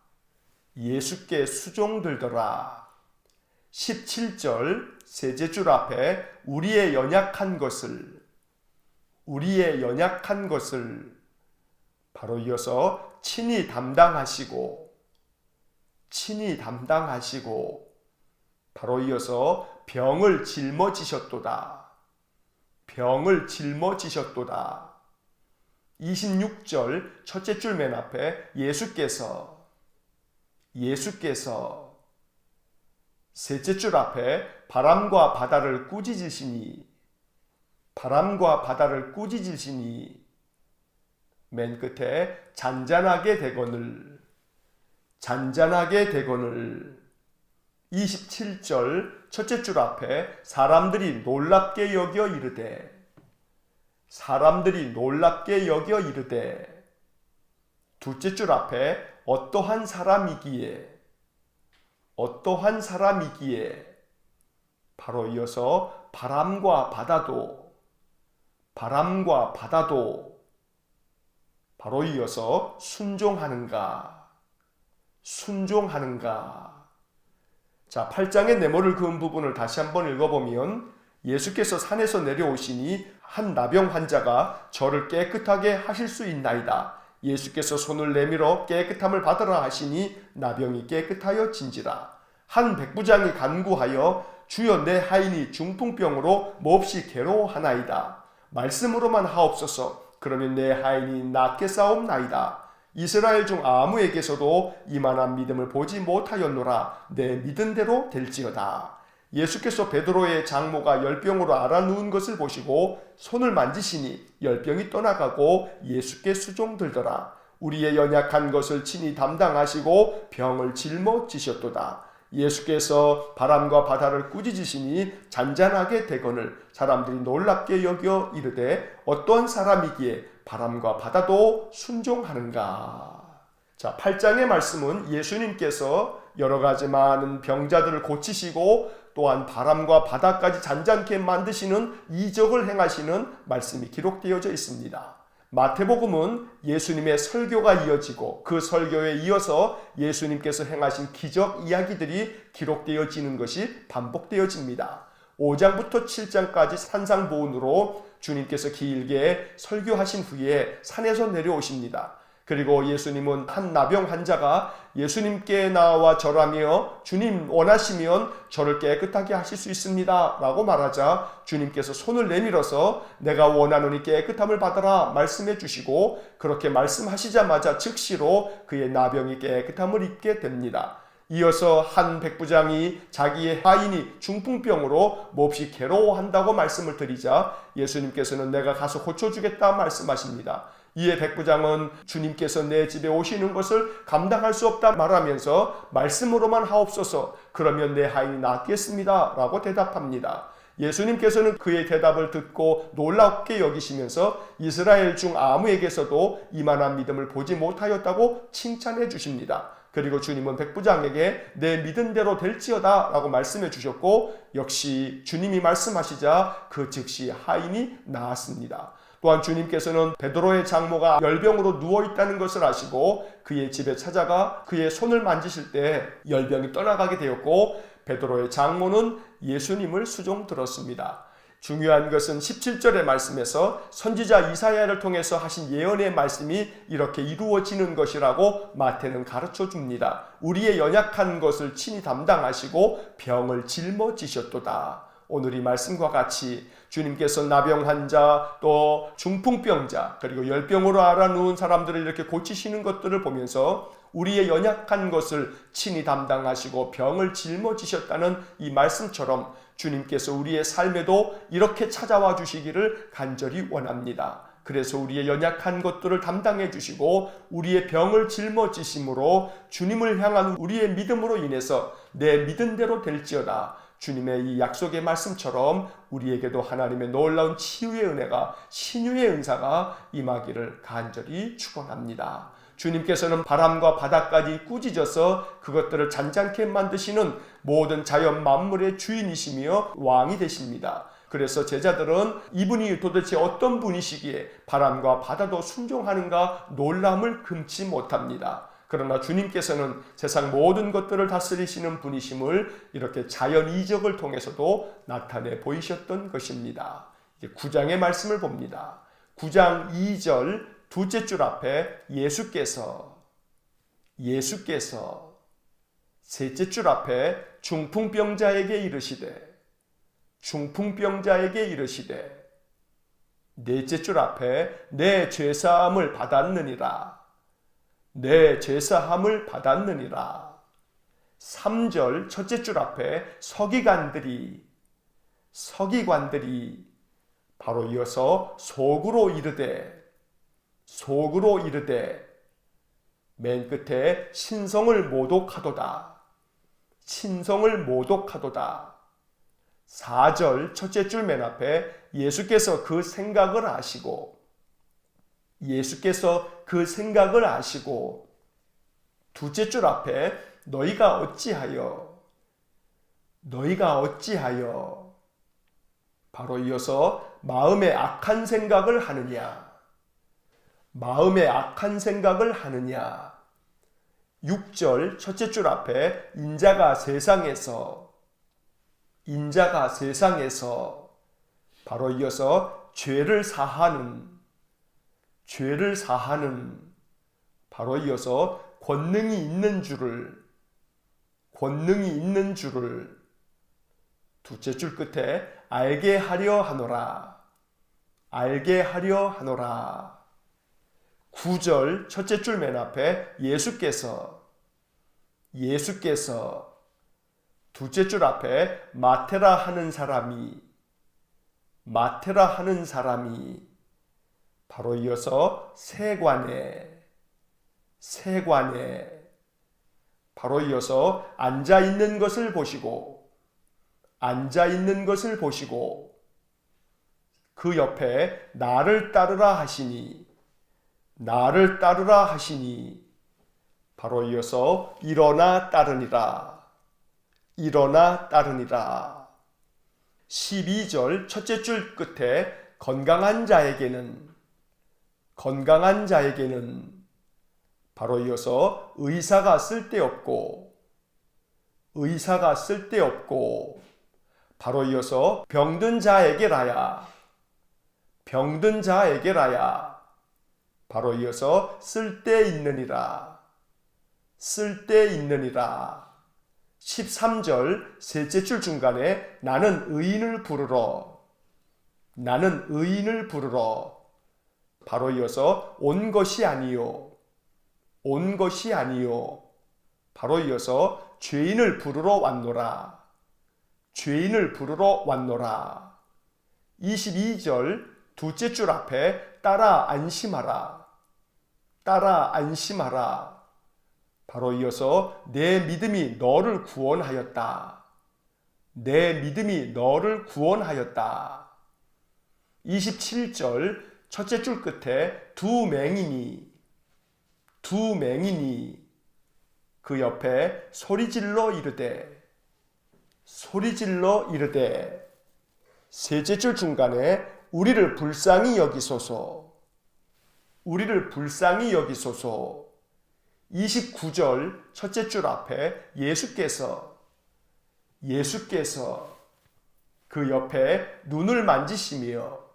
17절 셋째 줄 앞에 우리의 연약한 것을 바로 이어서 친히 담당하시고 바로 이어서 병을 짊어지셨도다 26절 첫째 줄 맨 앞에 예수께서 셋째 줄 앞에 바람과 바다를 꾸짖으시니 맨 끝에 잔잔하게 되거늘 27절 첫째 줄 앞에 사람들이 놀랍게 여겨 이르되 둘째 줄 앞에 어떠한 사람이기에 바로 이어서 바람과 바다도 바람과 바다도 바로 이어서 순종하는가? 순종하는가? 자, 8장의 네모를 그은 부분을 다시 한번 읽어보면 예수께서 산에서 내려오시니 한 나병 환자가 저를 깨끗하게 하실 수 있나이다. 예수께서 손을 내밀어 깨끗함을 받으라 하시니 나병이 깨끗하여 진지라. 한 백부장이 간구하여 주여 내 하인이 중풍병으로 몹시 괴로워하나이다. 말씀으로만 하옵소서. 그러면 내 하인이 낫게 싸움나이다. 이스라엘 중 아무에게서도 이만한 믿음을 보지 못하였노라. 내 믿은 대로 될지어다. 예수께서 베드로의 장모가 열병으로 앓아누운 것을 보시고 손을 만지시니 열병이 떠나가고 예수께 수종들더라. 우리의 연약한 것을 친히 담당하시고 병을 짊어지셨도다. 예수께서 바람과 바다를 꾸짖으시니 잔잔하게 되거늘 사람들이 놀랍게 여겨 이르되 어떠한 사람이기에 바람과 바다도 순종하는가. 자, 8장의 말씀은 예수님께서 여러 가지 많은 병자들을 고치시고 또한 바람과 바다까지 잔잔케 만드시는 이적을 행하시는 말씀이 기록되어져 있습니다. 마태복음은 예수님의 설교가 이어지고 그 설교에 이어서 예수님께서 행하신 기적 이야기들이 기록되어지는 것이 반복되어집니다. 5장부터 7장까지 산상보훈으로 주님께서 길게 설교하신 후에 산에서 내려오십니다. 그리고 예수님은 한 나병 환자가 예수님께 나와 절하며 주님 원하시면 저를 깨끗하게 하실 수 있습니다 라고 말하자 주님께서 손을 내밀어서 내가 원하노니 깨끗함을 받아라 말씀해 주시고 그렇게 말씀하시자마자 즉시로 그의 나병이 깨끗함을 입게 됩니다. 이어서 한 백부장이 자기의 하인이 중풍병으로 몹시 괴로워한다고 말씀을 드리자 예수님께서는 내가 가서 고쳐주겠다 말씀하십니다. 이에 백부장은 주님께서 내 집에 오시는 것을 감당할 수 없다 말하면서 말씀으로만 하옵소서 그러면 내 하인이 낫겠습니다 라고 대답합니다. 예수님께서는 그의 대답을 듣고 놀랍게 여기시면서 이스라엘 중 아무에게서도 이만한 믿음을 보지 못하였다고 칭찬해 주십니다. 그리고 주님은 백부장에게 내 믿은 대로 될지어다 라고 말씀해 주셨고 역시 주님이 말씀하시자 그 즉시 하인이 나았습니다. 또한 주님께서는 베드로의 장모가 열병으로 누워있다는 것을 아시고 그의 집에 찾아가 그의 손을 만지실 때 열병이 떠나가게 되었고 베드로의 장모는 예수님을 수종 들었습니다. 중요한 것은 17절의 말씀에서 선지자 이사야를 통해서 하신 예언의 말씀이 이렇게 이루어지는 것이라고 마태는 가르쳐 줍니다. 우리의 연약한 것을 친히 담당하시고 병을 짊어지셨도다. 오늘 이 말씀과 같이 주님께서 나병 환자 또 중풍병자 그리고 열병으로 앓아누운 사람들을 이렇게 고치시는 것들을 보면서 우리의 연약한 것을 친히 담당하시고 병을 짊어지셨다는 이 말씀처럼 주님께서 우리의 삶에도 이렇게 찾아와 주시기를 간절히 원합니다. 그래서 우리의 연약한 것들을 담당해 주시고 우리의 병을 짊어지심으로 주님을 향한 우리의 믿음으로 인해서 내 믿은 대로 될지어다. 주님의 이 약속의 말씀처럼 우리에게도 하나님의 놀라운 치유의 은혜가 신유의 은사가 임하기를 간절히 축원합니다. 주님께서는 바람과 바다까지 꾸짖어서 그것들을 잔잔케 만드시는 모든 자연 만물의 주인이시며 왕이 되십니다. 그래서 제자들은 이분이 도대체 어떤 분이시기에 바람과 바다도 순종하는가 놀람을 금치 못합니다. 그러나 주님께서는 세상 모든 것들을 다스리시는 분이심을 이렇게 자연 이적을 통해서도 나타내 보이셨던 것입니다. 이제 9장의 말씀을 봅니다. 9장 2절 둘째 줄 앞에 예수께서 셋째 줄 앞에 중풍병자에게 이르시되 넷째 줄 앞에 내 죄사함을 받았느니라 3절 첫째 줄 앞에 서기관들이 바로 이어서 속으로 이르되 맨 끝에 신성을 모독하도다 4절 첫째 줄 맨 앞에 예수께서 그 생각을 아시고 둘째 줄 앞에 너희가 어찌하여 바로 이어서 마음에 악한 생각을 하느냐. 마음에 악한 생각을 하느냐. 6절 첫째 줄 앞에 인자가 세상에서 바로 이어서 죄를 사하는 바로 이어서 권능이 있는 줄을 둘째 줄 끝에 알게 하려 하노라. 9절 첫째 줄 맨 앞에 예수께서 둘째 줄 앞에 마테라 하는 사람이 바로 이어서 세관에 바로 이어서 앉아 있는 것을 보시고 그 옆에 나를 따르라 하시니 바로 이어서 일어나 따르니라. 12절 첫째 줄 끝에 건강한 자에게는 바로 이어서 의사가 쓸데없고 바로 이어서 병든 자에게라야 바로 이어서 쓸데있느니라. 13절 셋째 줄 중간에 나는 의인을 부르러 바로 이어서 온 것이 아니요 바로 이어서 죄인을 부르러 왔노라. 22절 둘째 줄 앞에 따라 안심하라. 바로 이어서 내 믿음이 너를 구원하였다. 27절 첫째 줄 끝에 두 맹인이 그 옆에 소리질러 이르되 셋째 줄 중간에 우리를 불쌍히 여기소서. 29절 첫째 줄 앞에 예수께서 그 옆에 눈을 만지시며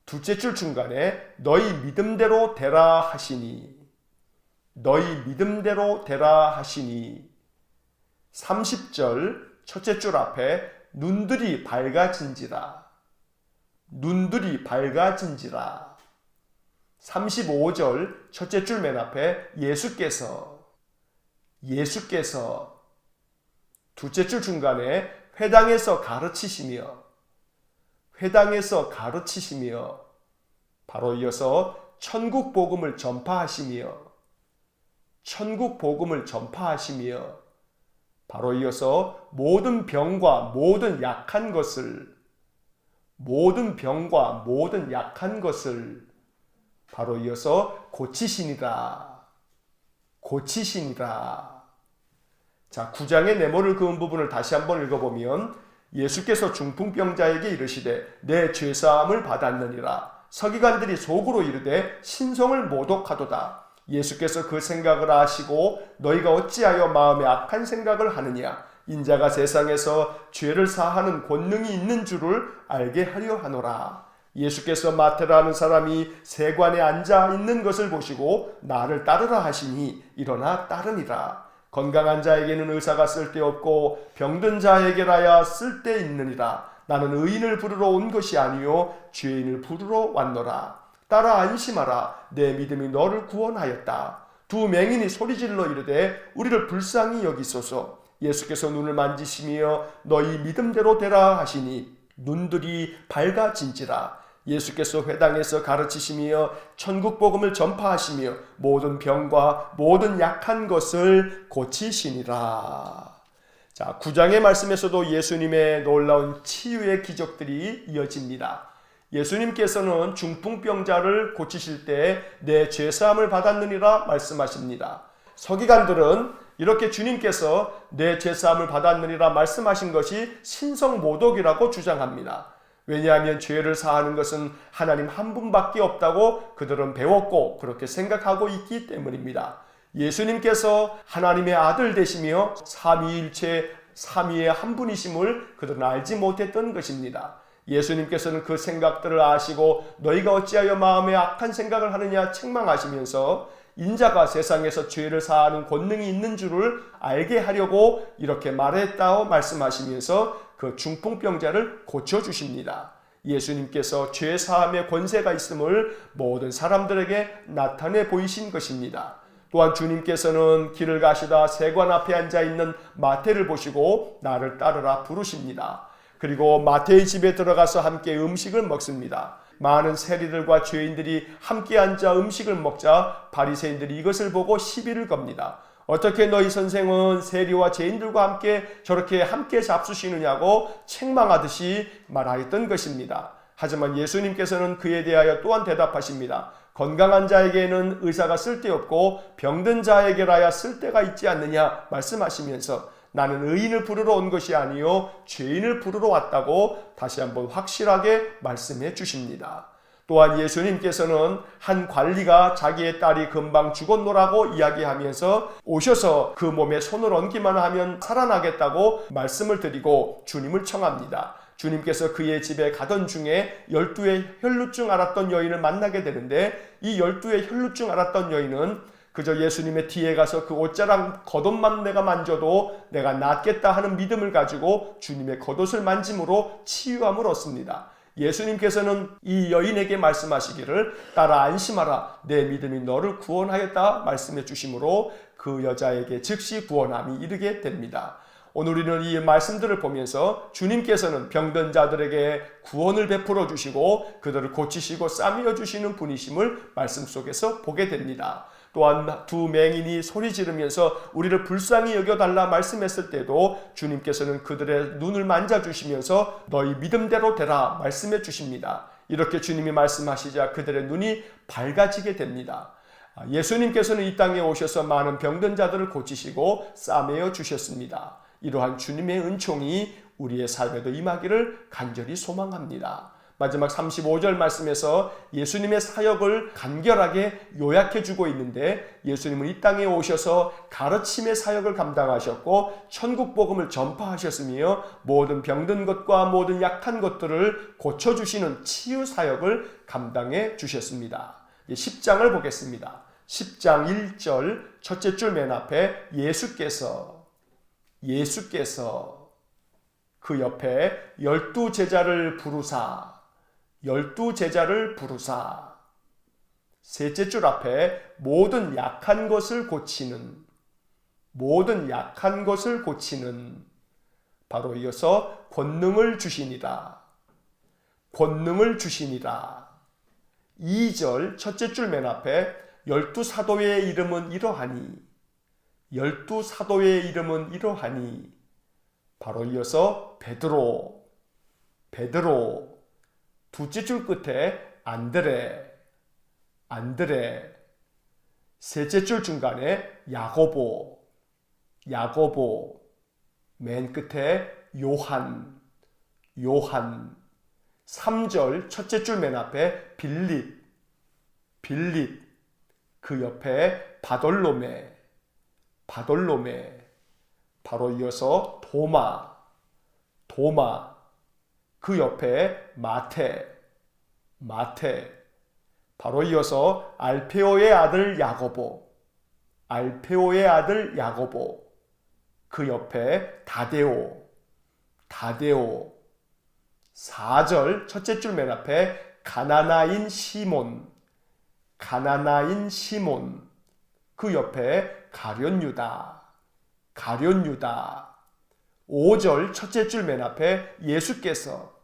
둘째 줄 중간에 너희 믿음대로 되라 하시니 30절 첫째 줄 앞에 눈들이 밝아진지라. 35절 첫째 줄 맨 앞에 예수께서 둘째 줄 중간에 회당에서 가르치시며 바로 이어서 천국 복음을 전파하시며 바로 이어서 모든 병과 모든 약한 것을 바로 이어서 고치시니라. 자, 9장의 네모를 그은 부분을 다시 한번 읽어보면 예수께서 중풍병자에게 이르시되 내 죄사함을 받았느니라. 서기관들이 속으로 이르되 신성을 모독하도다. 예수께서 그 생각을 아시고 너희가 어찌하여 마음에 악한 생각을 하느냐. 인자가 세상에서 죄를 사하는 권능이 있는 줄을 알게 하려 하노라. 예수께서 마테라는 사람이 세관에 앉아 있는 것을 보시고 나를 따르라 하시니 일어나 따르니라. 건강한 자에게는 의사가 쓸데없고 병든 자에게라야 쓸데있느니라. 나는 의인을 부르러 온 것이 아니요 죄인을 부르러 왔노라. 따라 안심하라. 내 믿음이 너를 구원하였다. 두 맹인이 소리질러 이르되 우리를 불쌍히 여기소서. 예수께서 눈을 만지시며 너희 믿음대로 되라 하시니 눈들이 밝아진지라. 예수께서 회당에서 가르치시며 천국 복음을 전파하시며 모든 병과 모든 약한 것을 고치시니라. 자, 9장의 말씀에서도 예수님의 놀라운 치유의 기적들이 이어집니다. 예수님께서는 중풍병자를 고치실 때 내 죄사함을 받았느니라 말씀하십니다. 서기관들은 이렇게 주님께서 내 죄사함을 받았느니라 말씀하신 것이 신성모독이라고 주장합니다. 왜냐하면 죄를 사하는 것은 하나님 한 분밖에 없다고 그들은 배웠고 그렇게 생각하고 있기 때문입니다. 예수님께서 하나님의 아들 되시며 삼위일체 삼위의 한 분이심을 그들은 알지 못했던 것입니다. 예수님께서는 그 생각들을 아시고 너희가 어찌하여 마음에 악한 생각을 하느냐 책망하시면서 인자가 세상에서 죄를 사하는 권능이 있는 줄을 알게 하려고 이렇게 말했다고 말씀하시면서 그 중풍병자를 고쳐주십니다. 예수님께서 죄 사함의 권세가 있음을 모든 사람들에게 나타내 보이신 것입니다. 또한 주님께서는 길을 가시다 세관 앞에 앉아있는 마태를 보시고 나를 따르라 부르십니다. 그리고 마태의 집에 들어가서 함께 음식을 먹습니다. 많은 세리들과 죄인들이 함께 앉아 음식을 먹자 바리새인들이 이것을 보고 시비를 겁니다. 어떻게 너희 선생은 세리와 죄인들과 함께 저렇게 함께 잡수시느냐고 책망하듯이 말하였던 것입니다. 하지만 예수님께서는 그에 대하여 또한 대답하십니다. 건강한 자에게는 의사가 쓸데없고 병든 자에게라야 쓸데가 있지 않느냐 말씀하시면서 나는 의인을 부르러 온 것이 아니요 죄인을 부르러 왔다고 다시 한번 확실하게 말씀해 주십니다. 또한 예수님께서는 한 관리가 자기의 딸이 금방 죽었노라고 이야기하면서 오셔서 그 몸에 손을 얹기만 하면 살아나겠다고 말씀을 드리고 주님을 청합니다. 주님께서 그의 집에 가던 중에 12의 혈루증 앓았던 여인을 만나게 되는데 이 12의 혈루증 앓았던 여인은 그저 예수님의 뒤에 가서 그 옷자락 겉옷만 내가 만져도 내가 낫겠다 하는 믿음을 가지고 주님의 겉옷을 만짐으로 치유함을 얻습니다. 예수님께서는 이 여인에게 말씀하시기를 따라 안심하라 내 믿음이 너를 구원하였다 말씀해 주심으로 그 여자에게 즉시 구원함이 이르게 됩니다. 오늘 우리는 이 말씀들을 보면서 주님께서는 병든 자들에게 구원을 베풀어 주시고 그들을 고치시고 싸매어 주시는 분이심을 말씀 속에서 보게 됩니다. 또한 두 맹인이 소리 지르면서 우리를 불쌍히 여겨달라 말씀했을 때도 주님께서는 그들의 눈을 만져주시면서 너희 믿음대로 되라 말씀해 주십니다. 이렇게 주님이 말씀하시자 그들의 눈이 밝아지게 됩니다. 예수님께서는 이 땅에 오셔서 많은 병든 자들을 고치시고 싸매어 주셨습니다. 이러한 주님의 은총이 우리의 삶에도 임하기를 간절히 소망합니다. 마지막 35절 말씀에서 예수님의 사역을 간결하게 요약해 주고 있는데 예수님은 이 땅에 오셔서 가르침의 사역을 감당하셨고 천국 복음을 전파하셨으며 모든 병든 것과 모든 약한 것들을 고쳐주시는 치유 사역을 감당해 주셨습니다. 10장을 보겠습니다. 10장 1절 첫째 줄 맨 앞에 예수께서 그 옆에 12제자를 부르사 셋째 줄 앞에 모든 약한 것을 고치는 바로 이어서 권능을 주시니라 2절 첫째 줄 맨 앞에 12사도의 이름은 이러하니 바로 이어서 베드로 둘째 줄 끝에 안드레 셋째 줄 중간에 야고보 맨 끝에 요한 3절 첫째 줄 맨 앞에 빌립 그 옆에 바돌로메 바로 이어서 도마 그 옆에 마태 바로 이어서 알페오의 아들 야고보 그 옆에 다데오 4절 첫째 줄 맨 앞에 가나나인 시몬 그 옆에 가룟 유다 5절 첫째 줄 맨 앞에 예수께서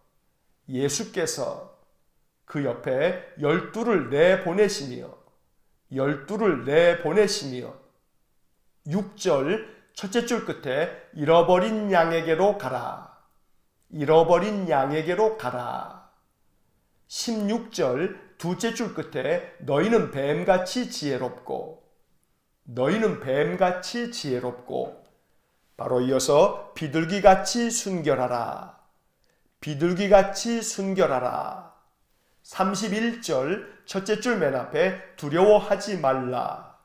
그 옆에 12를 내보내시며 6절 첫째 줄 끝에 잃어버린 양에게로 가라 16절 둘째 줄 끝에 너희는 뱀같이 지혜롭고 너희는 뱀같이 지혜롭고 바로 이어서 비둘기같이 순결하라. 비둘기같이 순결하라. 31절 첫째 줄 맨 앞에 두려워하지 말라.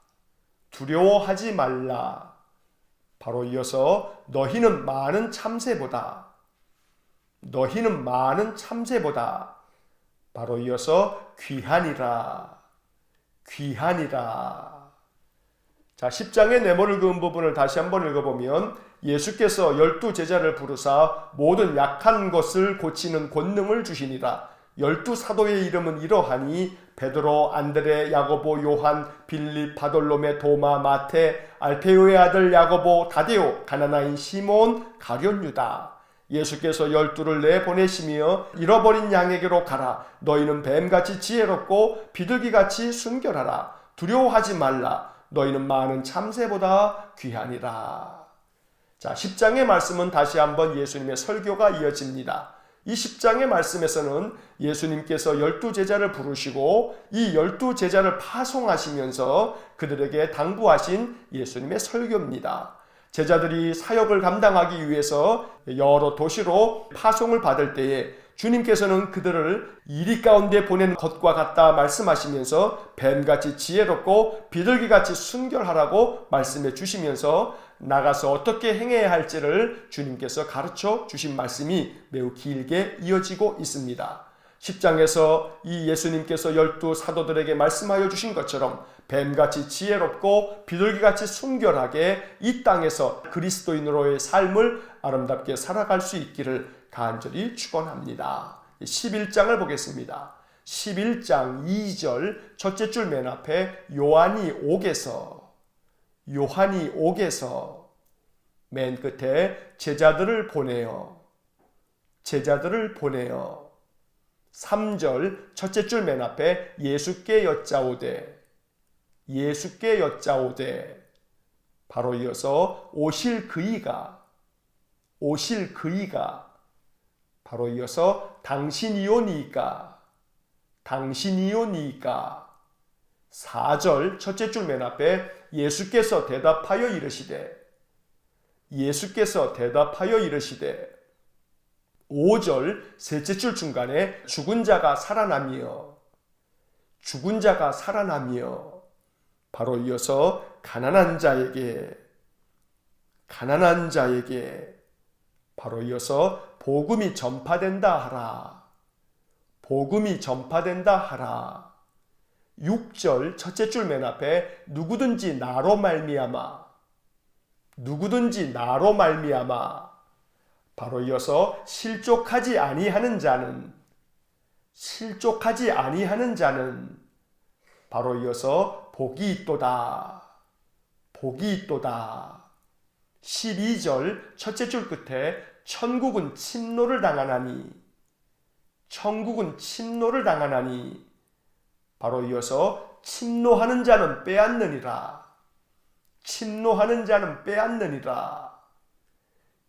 두려워하지 말라. 바로 이어서 너희는 많은 참새보다. 너희는 많은 참새보다. 바로 이어서 귀하니라. 귀하니라. 자, 10장의 네모를 그은 부분을 다시 한번 읽어보면 예수께서 12제자를 부르사 모든 약한 것을 고치는 권능을 주시니라. 12사도의 이름은 이러하니 베드로, 안드레, 야고보, 요한, 빌립, 바돌로메, 도마, 마테, 알페오의 아들 야고보, 다데오, 가나나인 시몬, 가룟 유다. 예수께서 12를 내보내시며 잃어버린 양에게로 가라. 너희는 뱀같이 지혜롭고 비둘기같이 순결하라. 두려워하지 말라. 너희는 많은 참새보다 귀하니라. 자, 10장의 말씀은 다시 한번 예수님의 설교가 이어집니다. 이 10장의 말씀에서는 예수님께서 12제자를 부르시고 이 12제자를 파송하시면서 그들에게 당부하신 예수님의 설교입니다. 제자들이 사역을 감당하기 위해서 여러 도시로 파송을 받을 때에 주님께서는 그들을 이리 가운데 보낸 것과 같다 말씀하시면서 뱀같이 지혜롭고 비둘기같이 순결하라고 말씀해 주시면서 나가서 어떻게 행해야 할지를 주님께서 가르쳐 주신 말씀이 매우 길게 이어지고 있습니다. 10장에서 이 예수님께서 12사도들에게 말씀하여 주신 것처럼 뱀같이 지혜롭고 비둘기같이 순결하게 이 땅에서 그리스도인으로의 삶을 아름답게 살아갈 수 있기를 간절히 축원합니다. 11장을 보겠습니다. 11장 2절 첫째 줄 맨 앞에 요한이 옥에서 맨 끝에 제자들을 보내어 3절 첫째 줄 맨 앞에 예수께 여짜오되 바로 이어서 오실 그이가 바로 이어서 당신이오니까 4절 첫째 줄 맨 앞에 예수께서 대답하여 이르시되 5절 셋째 줄 중간에 죽은 자가 살아나며 바로 이어서 가난한 자에게 바로 이어서 복음이 전파된다 하라. 6절 첫째 줄 맨 앞에 누구든지 나로 말미암아 바로 이어서 실족하지 아니하는 자는 바로 이어서 복이 있도다. 12절 첫째 줄 끝에 천국은 침노를 당하나니 바로 이어서 침노하는 자는 빼앗느니라.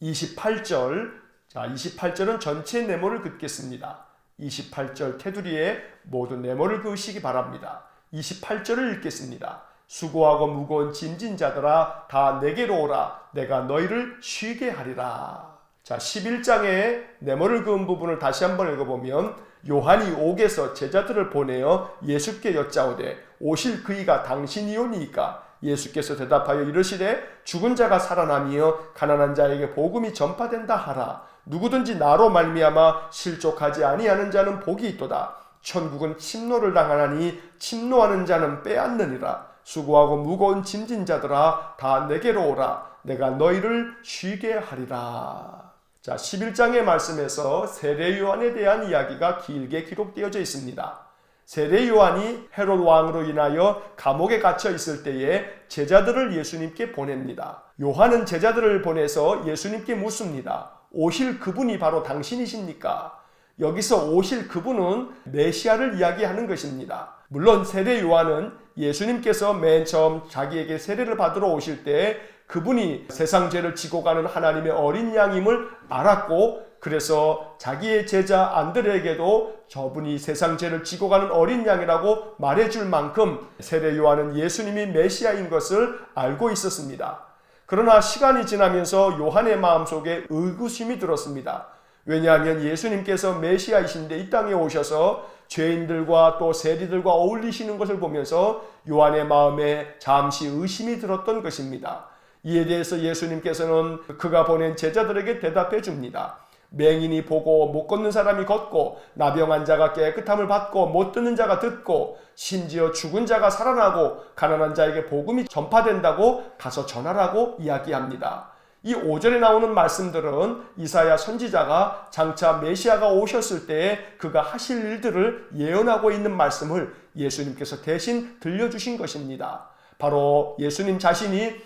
28절, 자 28절은 전체 네모를 긋겠습니다. 28절 테두리에 모든 네모를 그으시기 바랍니다. 28절을 읽겠습니다. 수고하고 무거운 짐진 자들아 다 내게로 오라. 내가 너희를 쉬게 하리라. 자, 11장의 네모를 그은 부분을 다시 한번 읽어보면 요한이 옥에서 제자들을 보내어 예수께 여짜오되 오실 그이가 당신이오니이까 예수께서 대답하여 이르시되 죽은 자가 살아나며 가난한 자에게 복음이 전파된다 하라. 누구든지 나로 말미암아 실족하지 아니하는 자는 복이 있도다. 천국은 침노를 당하나니 침노하는 자는 빼앗느니라. 수고하고 무거운 짐진 자들아 다 내게로 오라. 내가 너희를 쉬게 하리라. 자, 11장의 말씀에서 세례 요한에 대한 이야기가 길게 기록되어져 있습니다. 세례 요한이 헤롯 왕으로 인하여 감옥에 갇혀 있을 때에 제자들을 예수님께 보냅니다. 요한은 제자들을 보내서 예수님께 묻습니다. 오실 그분이 바로 당신이십니까? 여기서 오실 그분은 메시아를 이야기하는 것입니다. 물론 세례 요한은 예수님께서 맨 처음 자기에게 세례를 받으러 오실 때 그분이 세상 죄를 지고 가는 하나님의 어린 양임을 알았고 그래서 자기의 제자 안드레에게도 저분이 세상 죄를 지고 가는 어린 양이라고 말해줄 만큼 세례 요한은 예수님이 메시아인 것을 알고 있었습니다. 그러나 시간이 지나면서 요한의 마음속에 의구심이 들었습니다. 왜냐하면 예수님께서 메시아이신데 이 땅에 오셔서 죄인들과 또 세리들과 어울리시는 것을 보면서 요한의 마음에 잠시 의심이 들었던 것입니다. 이에 대해서 예수님께서는 그가 보낸 제자들에게 대답해 줍니다. 맹인이 보고 못 걷는 사람이 걷고 나병한 자가 깨끗함을 받고 못 듣는 자가 듣고 심지어 죽은 자가 살아나고 가난한 자에게 복음이 전파된다고 가서 전하라고 이야기합니다. 이 5절에 나오는 말씀들은 이사야 선지자가 장차 메시아가 오셨을 때에 그가 하실 일들을 예언하고 있는 말씀을 예수님께서 대신 들려주신 것입니다. 바로 예수님 자신이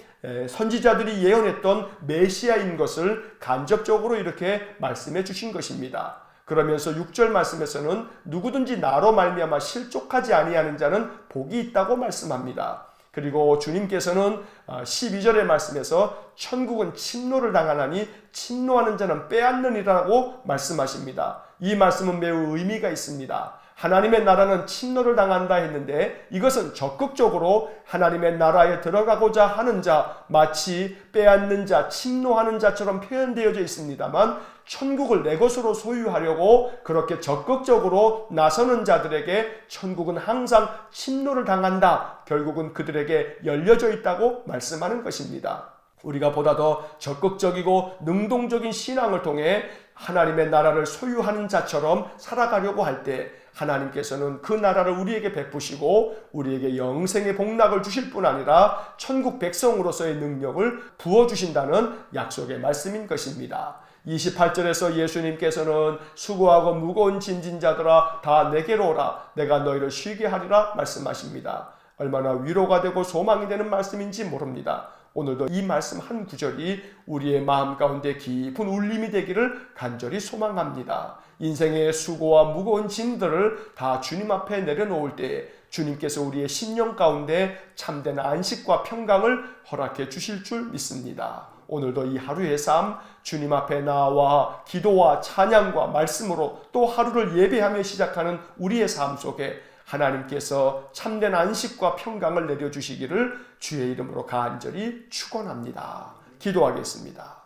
선지자들이 예언했던 메시아인 것을 간접적으로 이렇게 말씀해 주신 것입니다. 그러면서 6절 말씀에서는 누구든지 나로 말미암아 실족하지 아니하는 자는 복이 있다고 말씀합니다. 그리고 주님께서는 12절의 말씀에서 천국은 침노를 당하나니 침노하는 자는 빼앗느니라고 말씀하십니다. 이 말씀은 매우 의미가 있습니다. 하나님의 나라는 침노를 당한다 했는데 이것은 적극적으로 하나님의 나라에 들어가고자 하는 자, 마치 빼앗는 자, 침노하는 자처럼 표현되어져 있습니다만 천국을 내 것으로 소유하려고 그렇게 적극적으로 나서는 자들에게 천국은 항상 침노를 당한다. 결국은 그들에게 열려져 있다고 말씀하는 것입니다. 우리가 보다 더 적극적이고 능동적인 신앙을 통해 하나님의 나라를 소유하는 자처럼 살아가려고 할 때 하나님께서는 그 나라를 우리에게 베푸시고 우리에게 영생의 복락을 주실 뿐 아니라 천국 백성으로서의 능력을 부어주신다는 약속의 말씀인 것입니다. 28절에서 예수님께서는 수고하고 무거운 짐진 자들아 다 내게로 오라 내가 너희를 쉬게 하리라 말씀하십니다. 얼마나 위로가 되고 소망이 되는 말씀인지 모릅니다. 오늘도 이 말씀 한 구절이 우리의 마음 가운데 깊은 울림이 되기를 간절히 소망합니다. 인생의 수고와 무거운 짐들을 다 주님 앞에 내려놓을 때에 주님께서 우리의 심령 가운데 참된 안식과 평강을 허락해 주실 줄 믿습니다. 오늘도 이 하루의 삶 주님 앞에 나와 기도와 찬양과 말씀으로 또 하루를 예배하며 시작하는 우리의 삶 속에 하나님께서 참된 안식과 평강을 내려주시기를 주의 이름으로 간절히 축원합니다. 기도하겠습니다.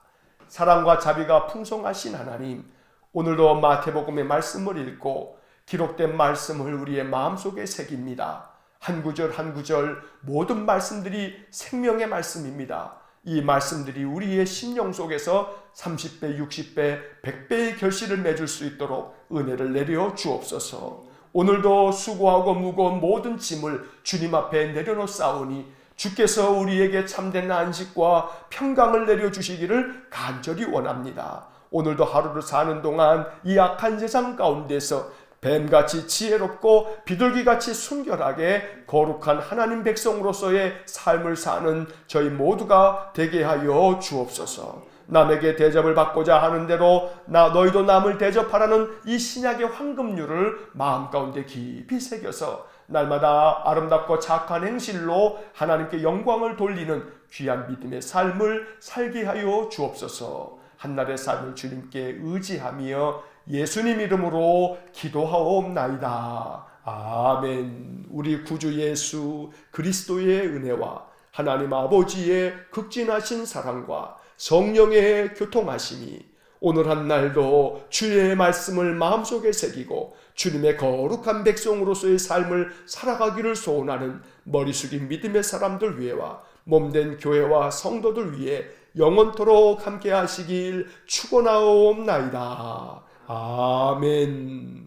사랑과 자비가 풍성하신 하나님, 오늘도 마태복음의 말씀을 읽고 기록된 말씀을 우리의 마음속에 새깁니다. 한 구절 한 구절 모든 말씀들이 생명의 말씀입니다. 이 말씀들이 우리의 심령 속에서 30배, 60배, 100배의 결실을 맺을 수 있도록 은혜를 내려 주옵소서. 오늘도 수고하고 무거운 모든 짐을 주님 앞에 내려놓사오니 주께서 우리에게 참된 안식과 평강을 내려주시기를 간절히 원합니다. 오늘도 하루를 사는 동안 이 악한 세상 가운데서 뱀같이 지혜롭고 비둘기같이 순결하게 거룩한 하나님 백성으로서의 삶을 사는 저희 모두가 되게 하여 주옵소서. 남에게 대접을 받고자 하는 대로 너희도 남을 대접하라는 이 신약의 황금률을 마음 가운데 깊이 새겨서 날마다 아름답고 착한 행실로 하나님께 영광을 돌리는 귀한 믿음의 삶을 살게 하여 주옵소서. 한날의 삶을 주님께 의지하며 예수님 이름으로 기도하옵나이다. 아멘. 우리 구주 예수 그리스도의 은혜와 하나님 아버지의 극진하신 사랑과 성령의 교통하심이 오늘 한 날도 주의 말씀을 마음속에 새기고 주님의 거룩한 백성으로서의 삶을 살아가기를 소원하는 머리 숙인 믿음의 사람들 위에와 몸된 교회와 성도들 위해 영원토록 함께 하시길 축원하옵나이다. 아멘.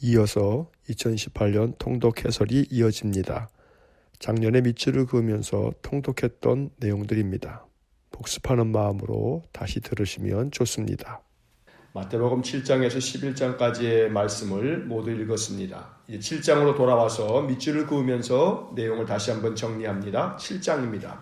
이어서 2018년 통독 해설이 이어집니다. 작년에 밑줄을 그으면서 통독했던 내용들입니다. 복습하는 마음으로 다시 들으시면 좋습니다. 마태복음 7장에서 11장까지의 말씀을 모두 읽었습니다. 이제 7장으로 돌아와서 밑줄을 그으면서 내용을 다시 한번 정리합니다. 7장입니다.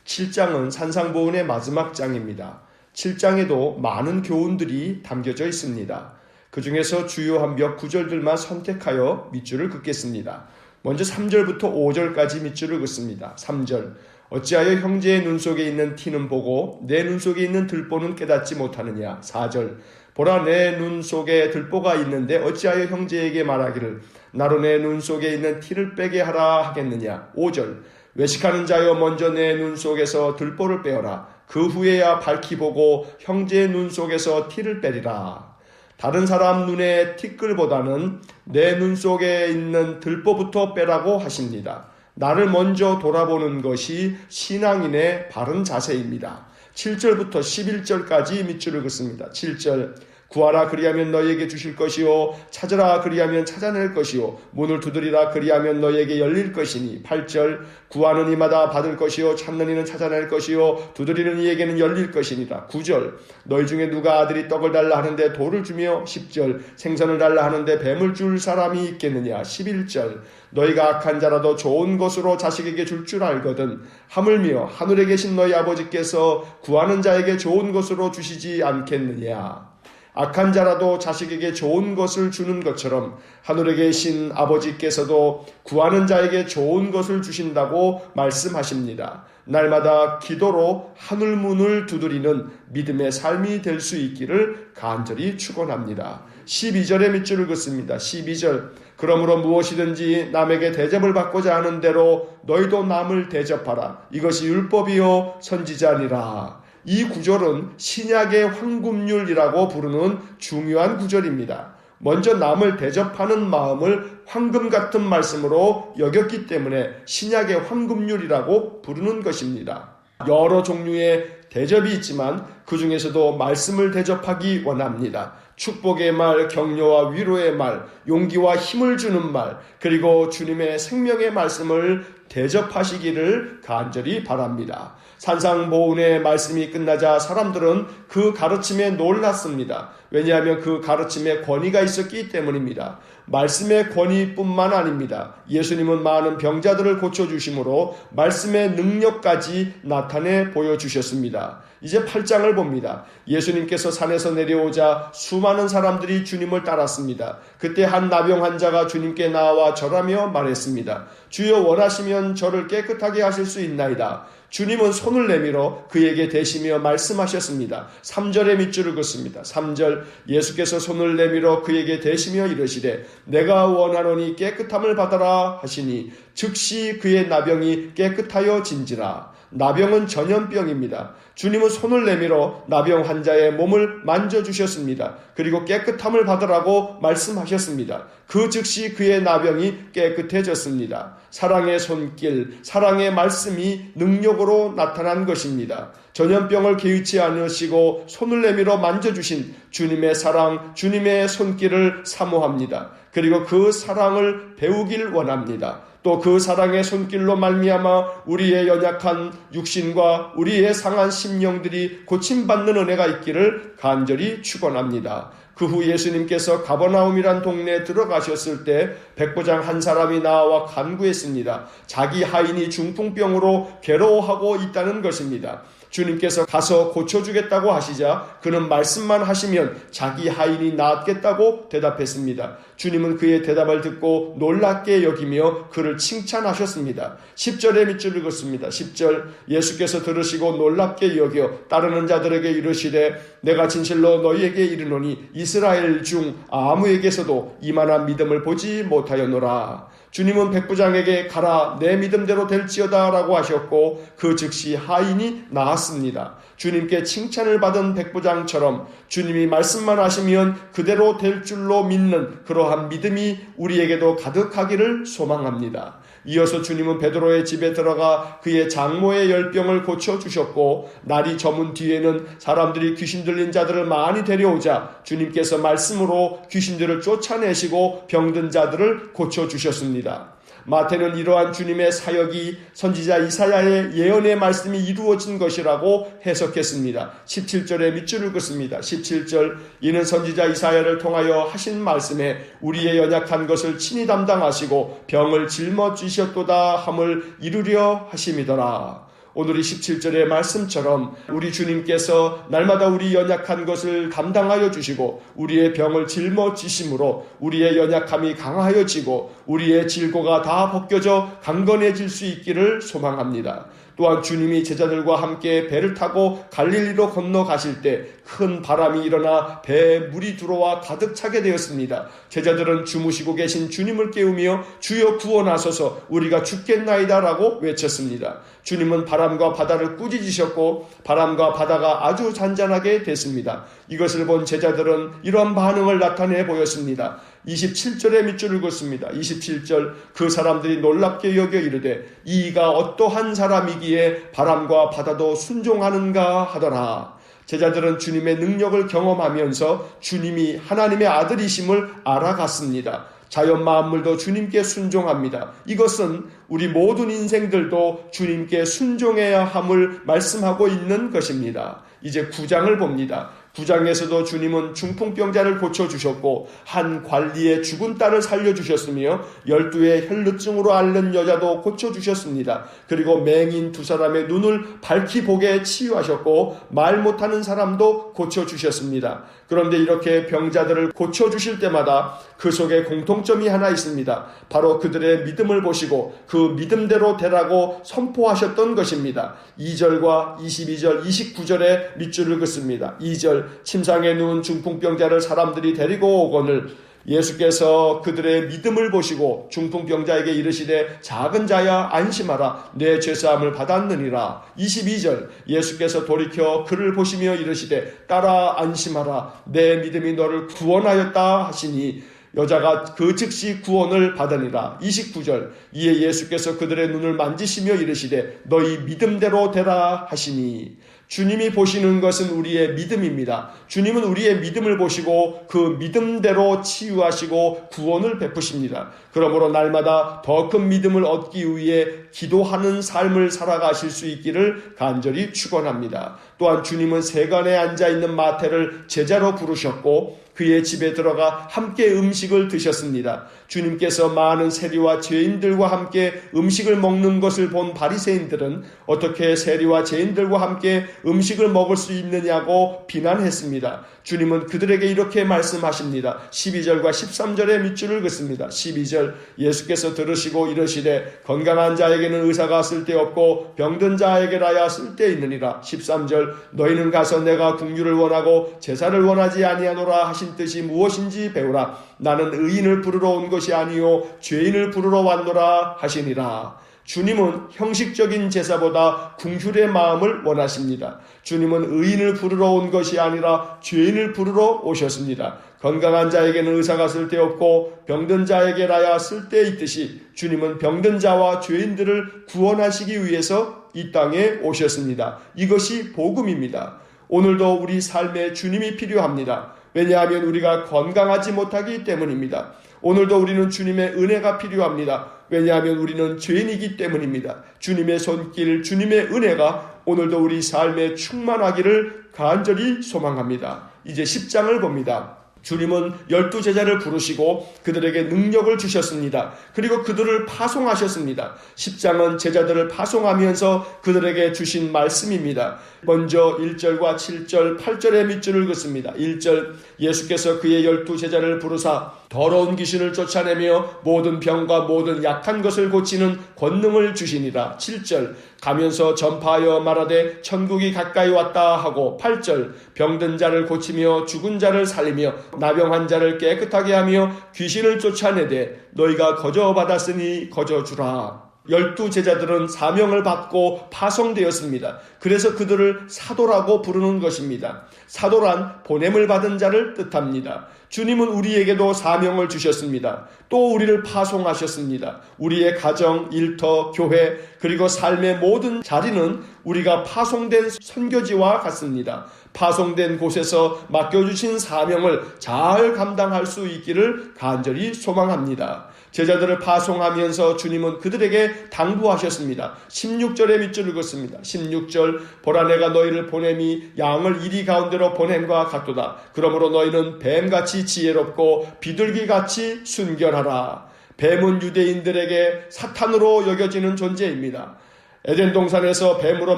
7장은 산상보훈의 마지막 장입니다. 7장에도 많은 교훈들이 담겨져 있습니다. 그 중에서 주요한 몇 구절들만 선택하여 밑줄을 긋겠습니다. 먼저 3절부터 5절까지 밑줄을 긋습니다. 3절, 어찌하여 형제의 눈 속에 있는 티는 보고 내 눈 속에 있는 들보는 깨닫지 못하느냐. 4절 보라 내 눈 속에 들보가 있는데 어찌하여 형제에게 말하기를 나로 내 눈 속에 있는 티를 빼게 하라 하겠느냐. 5절 외식하는 자여 먼저 내 눈 속에서 들보를 빼어라. 그 후에야 밝히 보고 형제의 눈 속에서 티를 빼리라. 다른 사람 눈의 티끌보다는 내 눈 속에 있는 들보부터 빼라고 하십니다. 나를 먼저 돌아보는 것이 신앙인의 바른 자세입니다. 7절부터 11절까지 밑줄을 긋습니다. 7절 구하라 그리하면 너희에게 주실 것이요 찾으라 그리하면 찾아낼 것이요 문을 두드리라 그리하면 너희에게 열릴 것이니. 8절 구하는 이마다 받을 것이요 찾는 이는 찾아낼 것이요 두드리는 이에게는 열릴 것이니라. 9절 너희 중에 누가 아들이 떡을 달라 하는데 돌을 주며. 10절 생선을 달라 하는데 뱀을 줄 사람이 있겠느냐. 11절 너희가 악한 자라도 좋은 것으로 자식에게 줄 줄 알거든 하물며 하늘에 계신 너희 아버지께서 구하는 자에게 좋은 것으로 주시지 않겠느냐. 악한 자라도 자식에게 좋은 것을 주는 것처럼 하늘에 계신 아버지께서도 구하는 자에게 좋은 것을 주신다고 말씀하십니다. 날마다 기도로 하늘문을 두드리는 믿음의 삶이 될 수 있기를 간절히 축원합니다. 12절의 밑줄을 긋습니다. 12절 그러므로 무엇이든지 남에게 대접을 받고자 하는 대로 너희도 남을 대접하라. 이것이 율법이요 선지자니라. 이 구절은 신약의 황금률이라고 부르는 중요한 구절입니다. 먼저 남을 대접하는 마음을 황금 같은 말씀으로 여겼기 때문에 신약의 황금률이라고 부르는 것입니다. 여러 종류의 대접이 있지만 그 중에서도 말씀을 대접하기 원합니다. 축복의 말, 격려와 위로의 말, 용기와 힘을 주는 말, 그리고 주님의 생명의 말씀을 대접하시기를 간절히 바랍니다. 산상보훈의 말씀이 끝나자 사람들은 그 가르침에 놀랐습니다. 왜냐하면 그 가르침에 권위가 있었기 때문입니다. 말씀의 권위뿐만 아닙니다. 예수님은 많은 병자들을 고쳐주심으로 말씀의 능력까지 나타내 보여주셨습니다. 이제 8장을 봅니다. 예수님께서 산에서 내려오자 수많은 사람들이 주님을 따랐습니다. 그때 한 나병 환자가 주님께 나와 절하며 말했습니다. 주여 원하시면 저를 깨끗하게 하실 수 있나이다. 주님은 손을 내밀어 그에게 대시며 말씀하셨습니다. 3절의 밑줄을 긋습니다. 3절 예수께서 손을 내밀어 그에게 대시며 이르시되 내가 원하노니 깨끗함을 받아라 하시니 즉시 그의 나병이 깨끗하여 진지라. 나병은 전염병입니다. 주님은 손을 내밀어 나병 환자의 몸을 만져주셨습니다. 그리고 깨끗함을 받으라고 말씀하셨습니다. 그 즉시 그의 나병이 깨끗해졌습니다. 사랑의 손길, 사랑의 말씀이 능력으로 나타난 것입니다. 전염병을 개의치 않으시고 손을 내밀어 만져주신 주님의 사랑, 주님의 손길을 사모합니다. 그리고 그 사랑을 배우길 원합니다. 또 그 사랑의 손길로 말미암아 우리의 연약한 육신과 우리의 상한 심령들이 고침받는 은혜가 있기를 간절히 축원합니다. 그 후 예수님께서 가버나움이란 동네에 들어가셨을 때 백부장 한 사람이 나와 간구했습니다. 자기 하인이 중풍병으로 괴로워하고 있다는 것입니다. 주님께서 가서 고쳐주겠다고 하시자 그는 말씀만 하시면 자기 하인이 낫겠다고 대답했습니다. 주님은 그의 대답을 듣고 놀랍게 여기며 그를 칭찬하셨습니다. 10절의 밑줄을 긋습니다. 10절 예수께서 들으시고 놀랍게 여겨 따르는 자들에게 이르시되 내가 진실로 너희에게 이르노니 이스라엘 중 아무에게서도 이만한 믿음을 보지 못하였노라. 주님은 백부장에게 가라 내 믿음대로 될지어다 라고 하셨고 그 즉시 하인이 나았습니다. 주님께 칭찬을 받은 백부장처럼 주님이 말씀만 하시면 그대로 될 줄로 믿는 그러한 믿음이 우리에게도 가득하기를 소망합니다. 이어서 주님은 베드로의 집에 들어가 그의 장모의 열병을 고쳐주셨고 날이 저문 뒤에는 사람들이 귀신 들린 자들을 많이 데려오자 주님께서 말씀으로 귀신들을 쫓아내시고 병든 자들을 고쳐주셨습니다. 마태는 이러한 주님의 사역이 선지자 이사야의 예언의 말씀이 이루어진 것이라고 해석했습니다. 17절에 밑줄을 긋습니다. 17절 이는 선지자 이사야를 통하여 하신 말씀에 우리의 연약한 것을 친히 담당하시고 병을 짊어지셨도다 함을 이루려 하심이더라. 오늘이 17절의 말씀처럼 우리 주님께서 날마다 우리 연약한 것을 감당하여 주시고 우리의 병을 짊어지심으로 우리의 연약함이 강하여지고 우리의 질고가 다 벗겨져 강건해질 수 있기를 소망합니다. 또한 주님이 제자들과 함께 배를 타고 갈릴리로 건너가실 때 큰 바람이 일어나 배에 물이 들어와 가득 차게 되었습니다. 제자들은 주무시고 계신 주님을 깨우며 주여 구원하소서 우리가 죽겠나이다 라고 외쳤습니다. 주님은 바람과 바다를 꾸짖으셨고 바람과 바다가 아주 잔잔하게 됐습니다. 이것을 본 제자들은 이러한 반응을 나타내 보였습니다. 27절의 밑줄을 긋습니다. 27절 그 사람들이 놀랍게 여겨 이르되 이가 어떠한 사람이기에 바람과 바다도 순종하는가 하더라. 제자들은 주님의 능력을 경험하면서 주님이 하나님의 아들이심을 알아갔습니다. 자연 만물도 주님께 순종합니다. 이것은 우리 모든 인생들도 주님께 순종해야 함을 말씀하고 있는 것입니다. 이제 9장을 봅니다. 9장에서도 주님은 중풍병자를 고쳐주셨고 한 관리의 죽은 딸을 살려주셨으며 12의 혈루증으로 앓는 여자도 고쳐주셨습니다. 그리고 맹인 2사람의 눈을 밝히 보게 치유하셨고 말 못하는 사람도 고쳐주셨습니다. 그런데 이렇게 병자들을 고쳐주실 때마다 그 속에 공통점이 하나 있습니다. 바로 그들의 믿음을 보시고 그 믿음대로 되라고 선포하셨던 것입니다. 2절과 22절, 29절의 밑줄을 긋습니다. 2절 침상에 누운 중풍병자를 사람들이 데리고 오거늘 예수께서 그들의 믿음을 보시고 중풍병자에게 이르시되 작은 자야 안심하라 내 죄사함을 받았느니라. 22절 예수께서 돌이켜 그를 보시며 이르시되 딸아 안심하라 내 믿음이 너를 구원하였다 하시니 여자가 그 즉시 구원을 받으니라. 29절 이에 예수께서 그들의 눈을 만지시며 이르시되 너희 믿음대로 되라 하시니 주님이 보시는 것은 우리의 믿음입니다. 주님은 우리의 믿음을 보시고 그 믿음대로 치유하시고 구원을 베푸십니다. 그러므로 날마다 더 큰 믿음을 얻기 위해 기도하는 삶을 살아가실 수 있기를 간절히 축원합니다. 또한 주님은 세간에 앉아있는 마태를 제자로 부르셨고 그의 집에 들어가 함께 음식을 드셨습니다. 주님께서 많은 세리와 죄인들과 함께 음식을 먹는 것을 본 바리새인들은 어떻게 세리와 죄인들과 함께 음식을 먹을 수 있느냐고 비난했습니다. 주님은 그들에게 이렇게 말씀하십니다. 12절과 13절의 밑줄을 긋습니다. 12절 예수께서 들으시고 이르시되 건강한 자에게는 의사가 쓸데없고 병든 자에게라야 쓸데있느니라. 13절 너희는 가서 내가 긍휼을 원하고 제사를 원하지 아니하노라 하신 뜻이 무엇인지 배우라. 나는 의인을 부르러 온 것이 아니요 죄인을 부르러 왔노라 하시니라. 주님은 형식적인 제사보다 긍휼의 마음을 원하십니다. 주님은 의인을 부르러 온 것이 아니라 죄인을 부르러 오셨습니다. 건강한 자에게는 의사가 쓸데없고 병든 자에게라야 쓸데있듯이 주님은 병든 자와 죄인들을 구원하시기 위해서 이 땅에 오셨습니다. 이것이 복음입니다. 오늘도 우리 삶에 주님이 필요합니다. 왜냐하면 우리가 건강하지 못하기 때문입니다. 오늘도 우리는 주님의 은혜가 필요합니다. 왜냐하면 우리는 죄인이기 때문입니다. 주님의 손길, 주님의 은혜가 오늘도 우리 삶에 충만하기를 간절히 소망합니다. 이제 10장을 봅니다. 주님은 12제자를 부르시고 그들에게 능력을 주셨습니다. 그리고 그들을 파송하셨습니다. 10장은 제자들을 파송하면서 그들에게 주신 말씀입니다. 먼저 1절과 7절, 8절의 밑줄을 긋습니다. 1절 예수께서 그의 12제자를 부르사 더러운 귀신을 쫓아내며 모든 병과 모든 약한 것을 고치는 권능을 주시니라. 7절 가면서 전파하여 말하되 천국이 가까이 왔다 하고 8절 병든 자를 고치며 죽은 자를 살리며 나병한 자를 깨끗하게 하며 귀신을 쫓아내되 너희가 거저 받았으니 거저 주라. 12제자들은 사명을 받고 파송되었습니다. 그래서 그들을 사도라고 부르는 것입니다. 사도란 보냄을 받은 자를 뜻합니다. 주님은 우리에게도 사명을 주셨습니다. 또 우리를 파송하셨습니다. 우리의 가정, 일터, 교회, 그리고 삶의 모든 자리는 우리가 파송된 선교지와 같습니다. 파송된 곳에서 맡겨주신 사명을 잘 감당할 수 있기를 간절히 소망합니다. 제자들을 파송하면서 주님은 그들에게 당부하셨습니다. 16절의 밑줄을 긋습니다. 16절 보라 내가 너희를 보냄이 양을 이리 가운데로 보냄과 같도다. 그러므로 너희는 뱀같이 지혜롭고 비둘기같이 순결하라. 뱀은 유대인들에게 사탄으로 여겨지는 존재입니다. 에덴 동산에서 뱀으로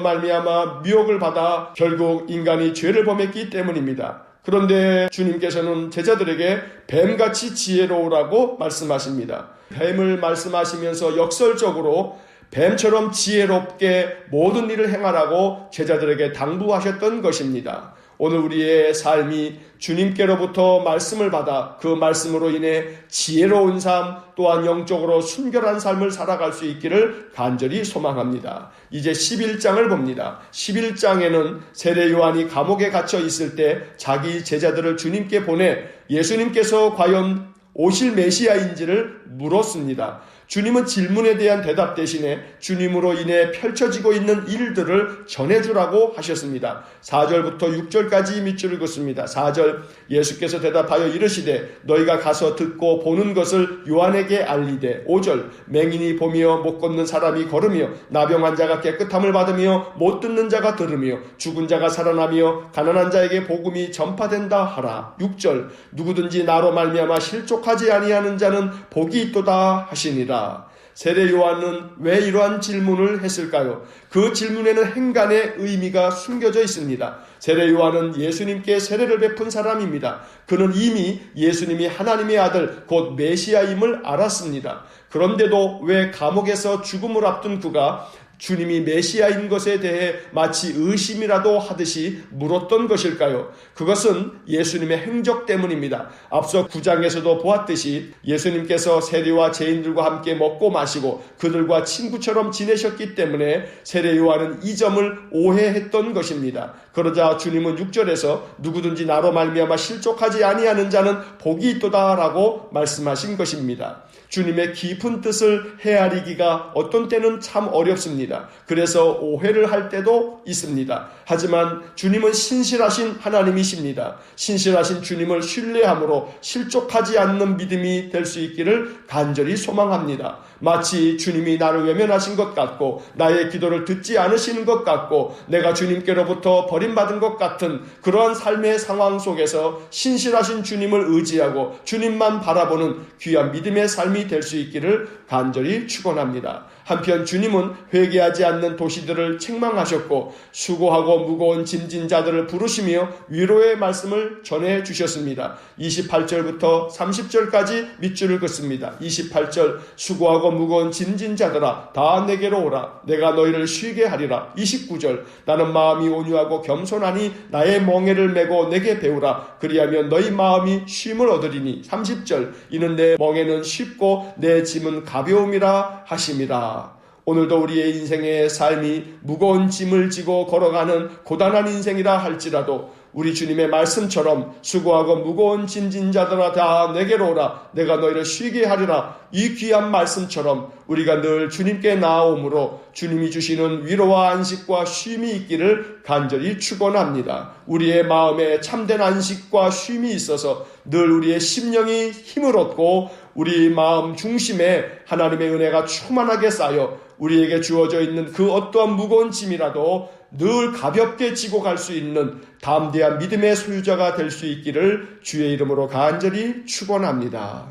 말미암아 미혹을 받아 결국 인간이 죄를 범했기 때문입니다. 그런데 주님께서는 제자들에게 뱀같이 지혜로우라고 말씀하십니다. 뱀을 말씀하시면서 역설적으로 뱀처럼 지혜롭게 모든 일을 행하라고 제자들에게 당부하셨던 것입니다. 오늘 우리의 삶이 주님께로부터 말씀을 받아 그 말씀으로 인해 지혜로운 삶 또한 영적으로 순결한 삶을 살아갈 수 있기를 간절히 소망합니다. 이제 11장을 봅니다. 11장에는 세례 요한이 감옥에 갇혀 있을 때 자기 제자들을 주님께 보내 예수님께서 과연 오실 메시아인지를 물었습니다. 주님은 질문에 대한 대답 대신에 주님으로 인해 펼쳐지고 있는 일들을 전해주라고 하셨습니다. 4절부터 6절까지 밑줄 긋습니다. 4절 예수께서 대답하여 이르시되 너희가 가서 듣고 보는 것을 요한에게 알리되 5절 맹인이 보며 못 걷는 사람이 걸으며 나병 환자가 깨끗함을 받으며 못 듣는 자가 들으며 죽은 자가 살아나며 가난한 자에게 복음이 전파된다 하라. 6절 누구든지 나로 말미암아 실족하지 아니하는 자는 복이 있도다 하시니라. 세례 요한은 왜 이러한 질문을 했을까요? 그 질문에는 행간의 의미가 숨겨져 있습니다. 세례 요한은 예수님께 세례를 베푼 사람입니다. 그는 이미 예수님이 하나님의 아들 곧 메시아임을 알았습니다. 그런데도 왜 감옥에서 죽음을 앞둔 그가 주님이 메시아인 것에 대해 마치 의심이라도 하듯이 물었던 것일까요? 그것은 예수님의 행적 때문입니다. 앞서 9장에서도 보았듯이 예수님께서 세리와 죄인들과 함께 먹고 마시고 그들과 친구처럼 지내셨기 때문에 세례 요한은 이 점을 오해했던 것입니다. 그러자 주님은 6절에서 누구든지 나로 말미암아 실족하지 아니하는 자는 복이 있도다라고 말씀하신 것입니다. 주님의 깊은 뜻을 헤아리기가 어떤 때는 참 어렵습니다. 그래서 오해를 할 때도 있습니다. 하지만 주님은 신실하신 하나님이십니다. 신실하신 주님을 신뢰함으로 실족하지 않는 믿음이 될 수 있기를 간절히 소망합니다. 마치 주님이 나를 외면하신 것 같고 나의 기도를 듣지 않으시는 것 같고 내가 주님께로부터 버림받은 것 같은 그러한 삶의 상황 속에서 신실하신 주님을 의지하고 주님만 바라보는 귀한 믿음의 삶이 될 수 있기를 간절히 축원합니다. 한편 주님은 회개하지 않는 도시들을 책망하셨고 수고하고 무거운 짐진 자들을 부르시며 위로의 말씀을 전해 주셨습니다. 28절부터 30절까지 밑줄을 긋습니다. 28절 수고하고 무거운 짐진 자들아 다 내게로 오라 내가 너희를 쉬게 하리라. 29절 나는 마음이 온유하고 겸손하니 나의 멍에를 메고 내게 배우라 그리하면 너희 마음이 쉼을 얻으리니. 30절 이는 내 멍에는 쉽고 내 짐은 가벼움이라 하심이라. 오늘도 우리의 인생의 삶이 무거운 짐을 지고 걸어가는 고단한 인생이라 할지라도 우리 주님의 말씀처럼 수고하고 무거운 짐진 자들아 다 내게로 오라 내가 너희를 쉬게 하리라. 이 귀한 말씀처럼 우리가 늘 주님께 나아오므로 주님이 주시는 위로와 안식과 쉼이 있기를 간절히 축원합니다. 우리의 마음에 참된 안식과 쉼이 있어서 늘 우리의 심령이 힘을 얻고 우리 마음 중심에 하나님의 은혜가 충만하게 쌓여 우리에게 주어져 있는 그 어떠한 무거운 짐이라도 늘 가볍게 지고 갈 수 있는 담대한 믿음의 소유자가 될 수 있기를 주의 이름으로 간절히 축원합니다.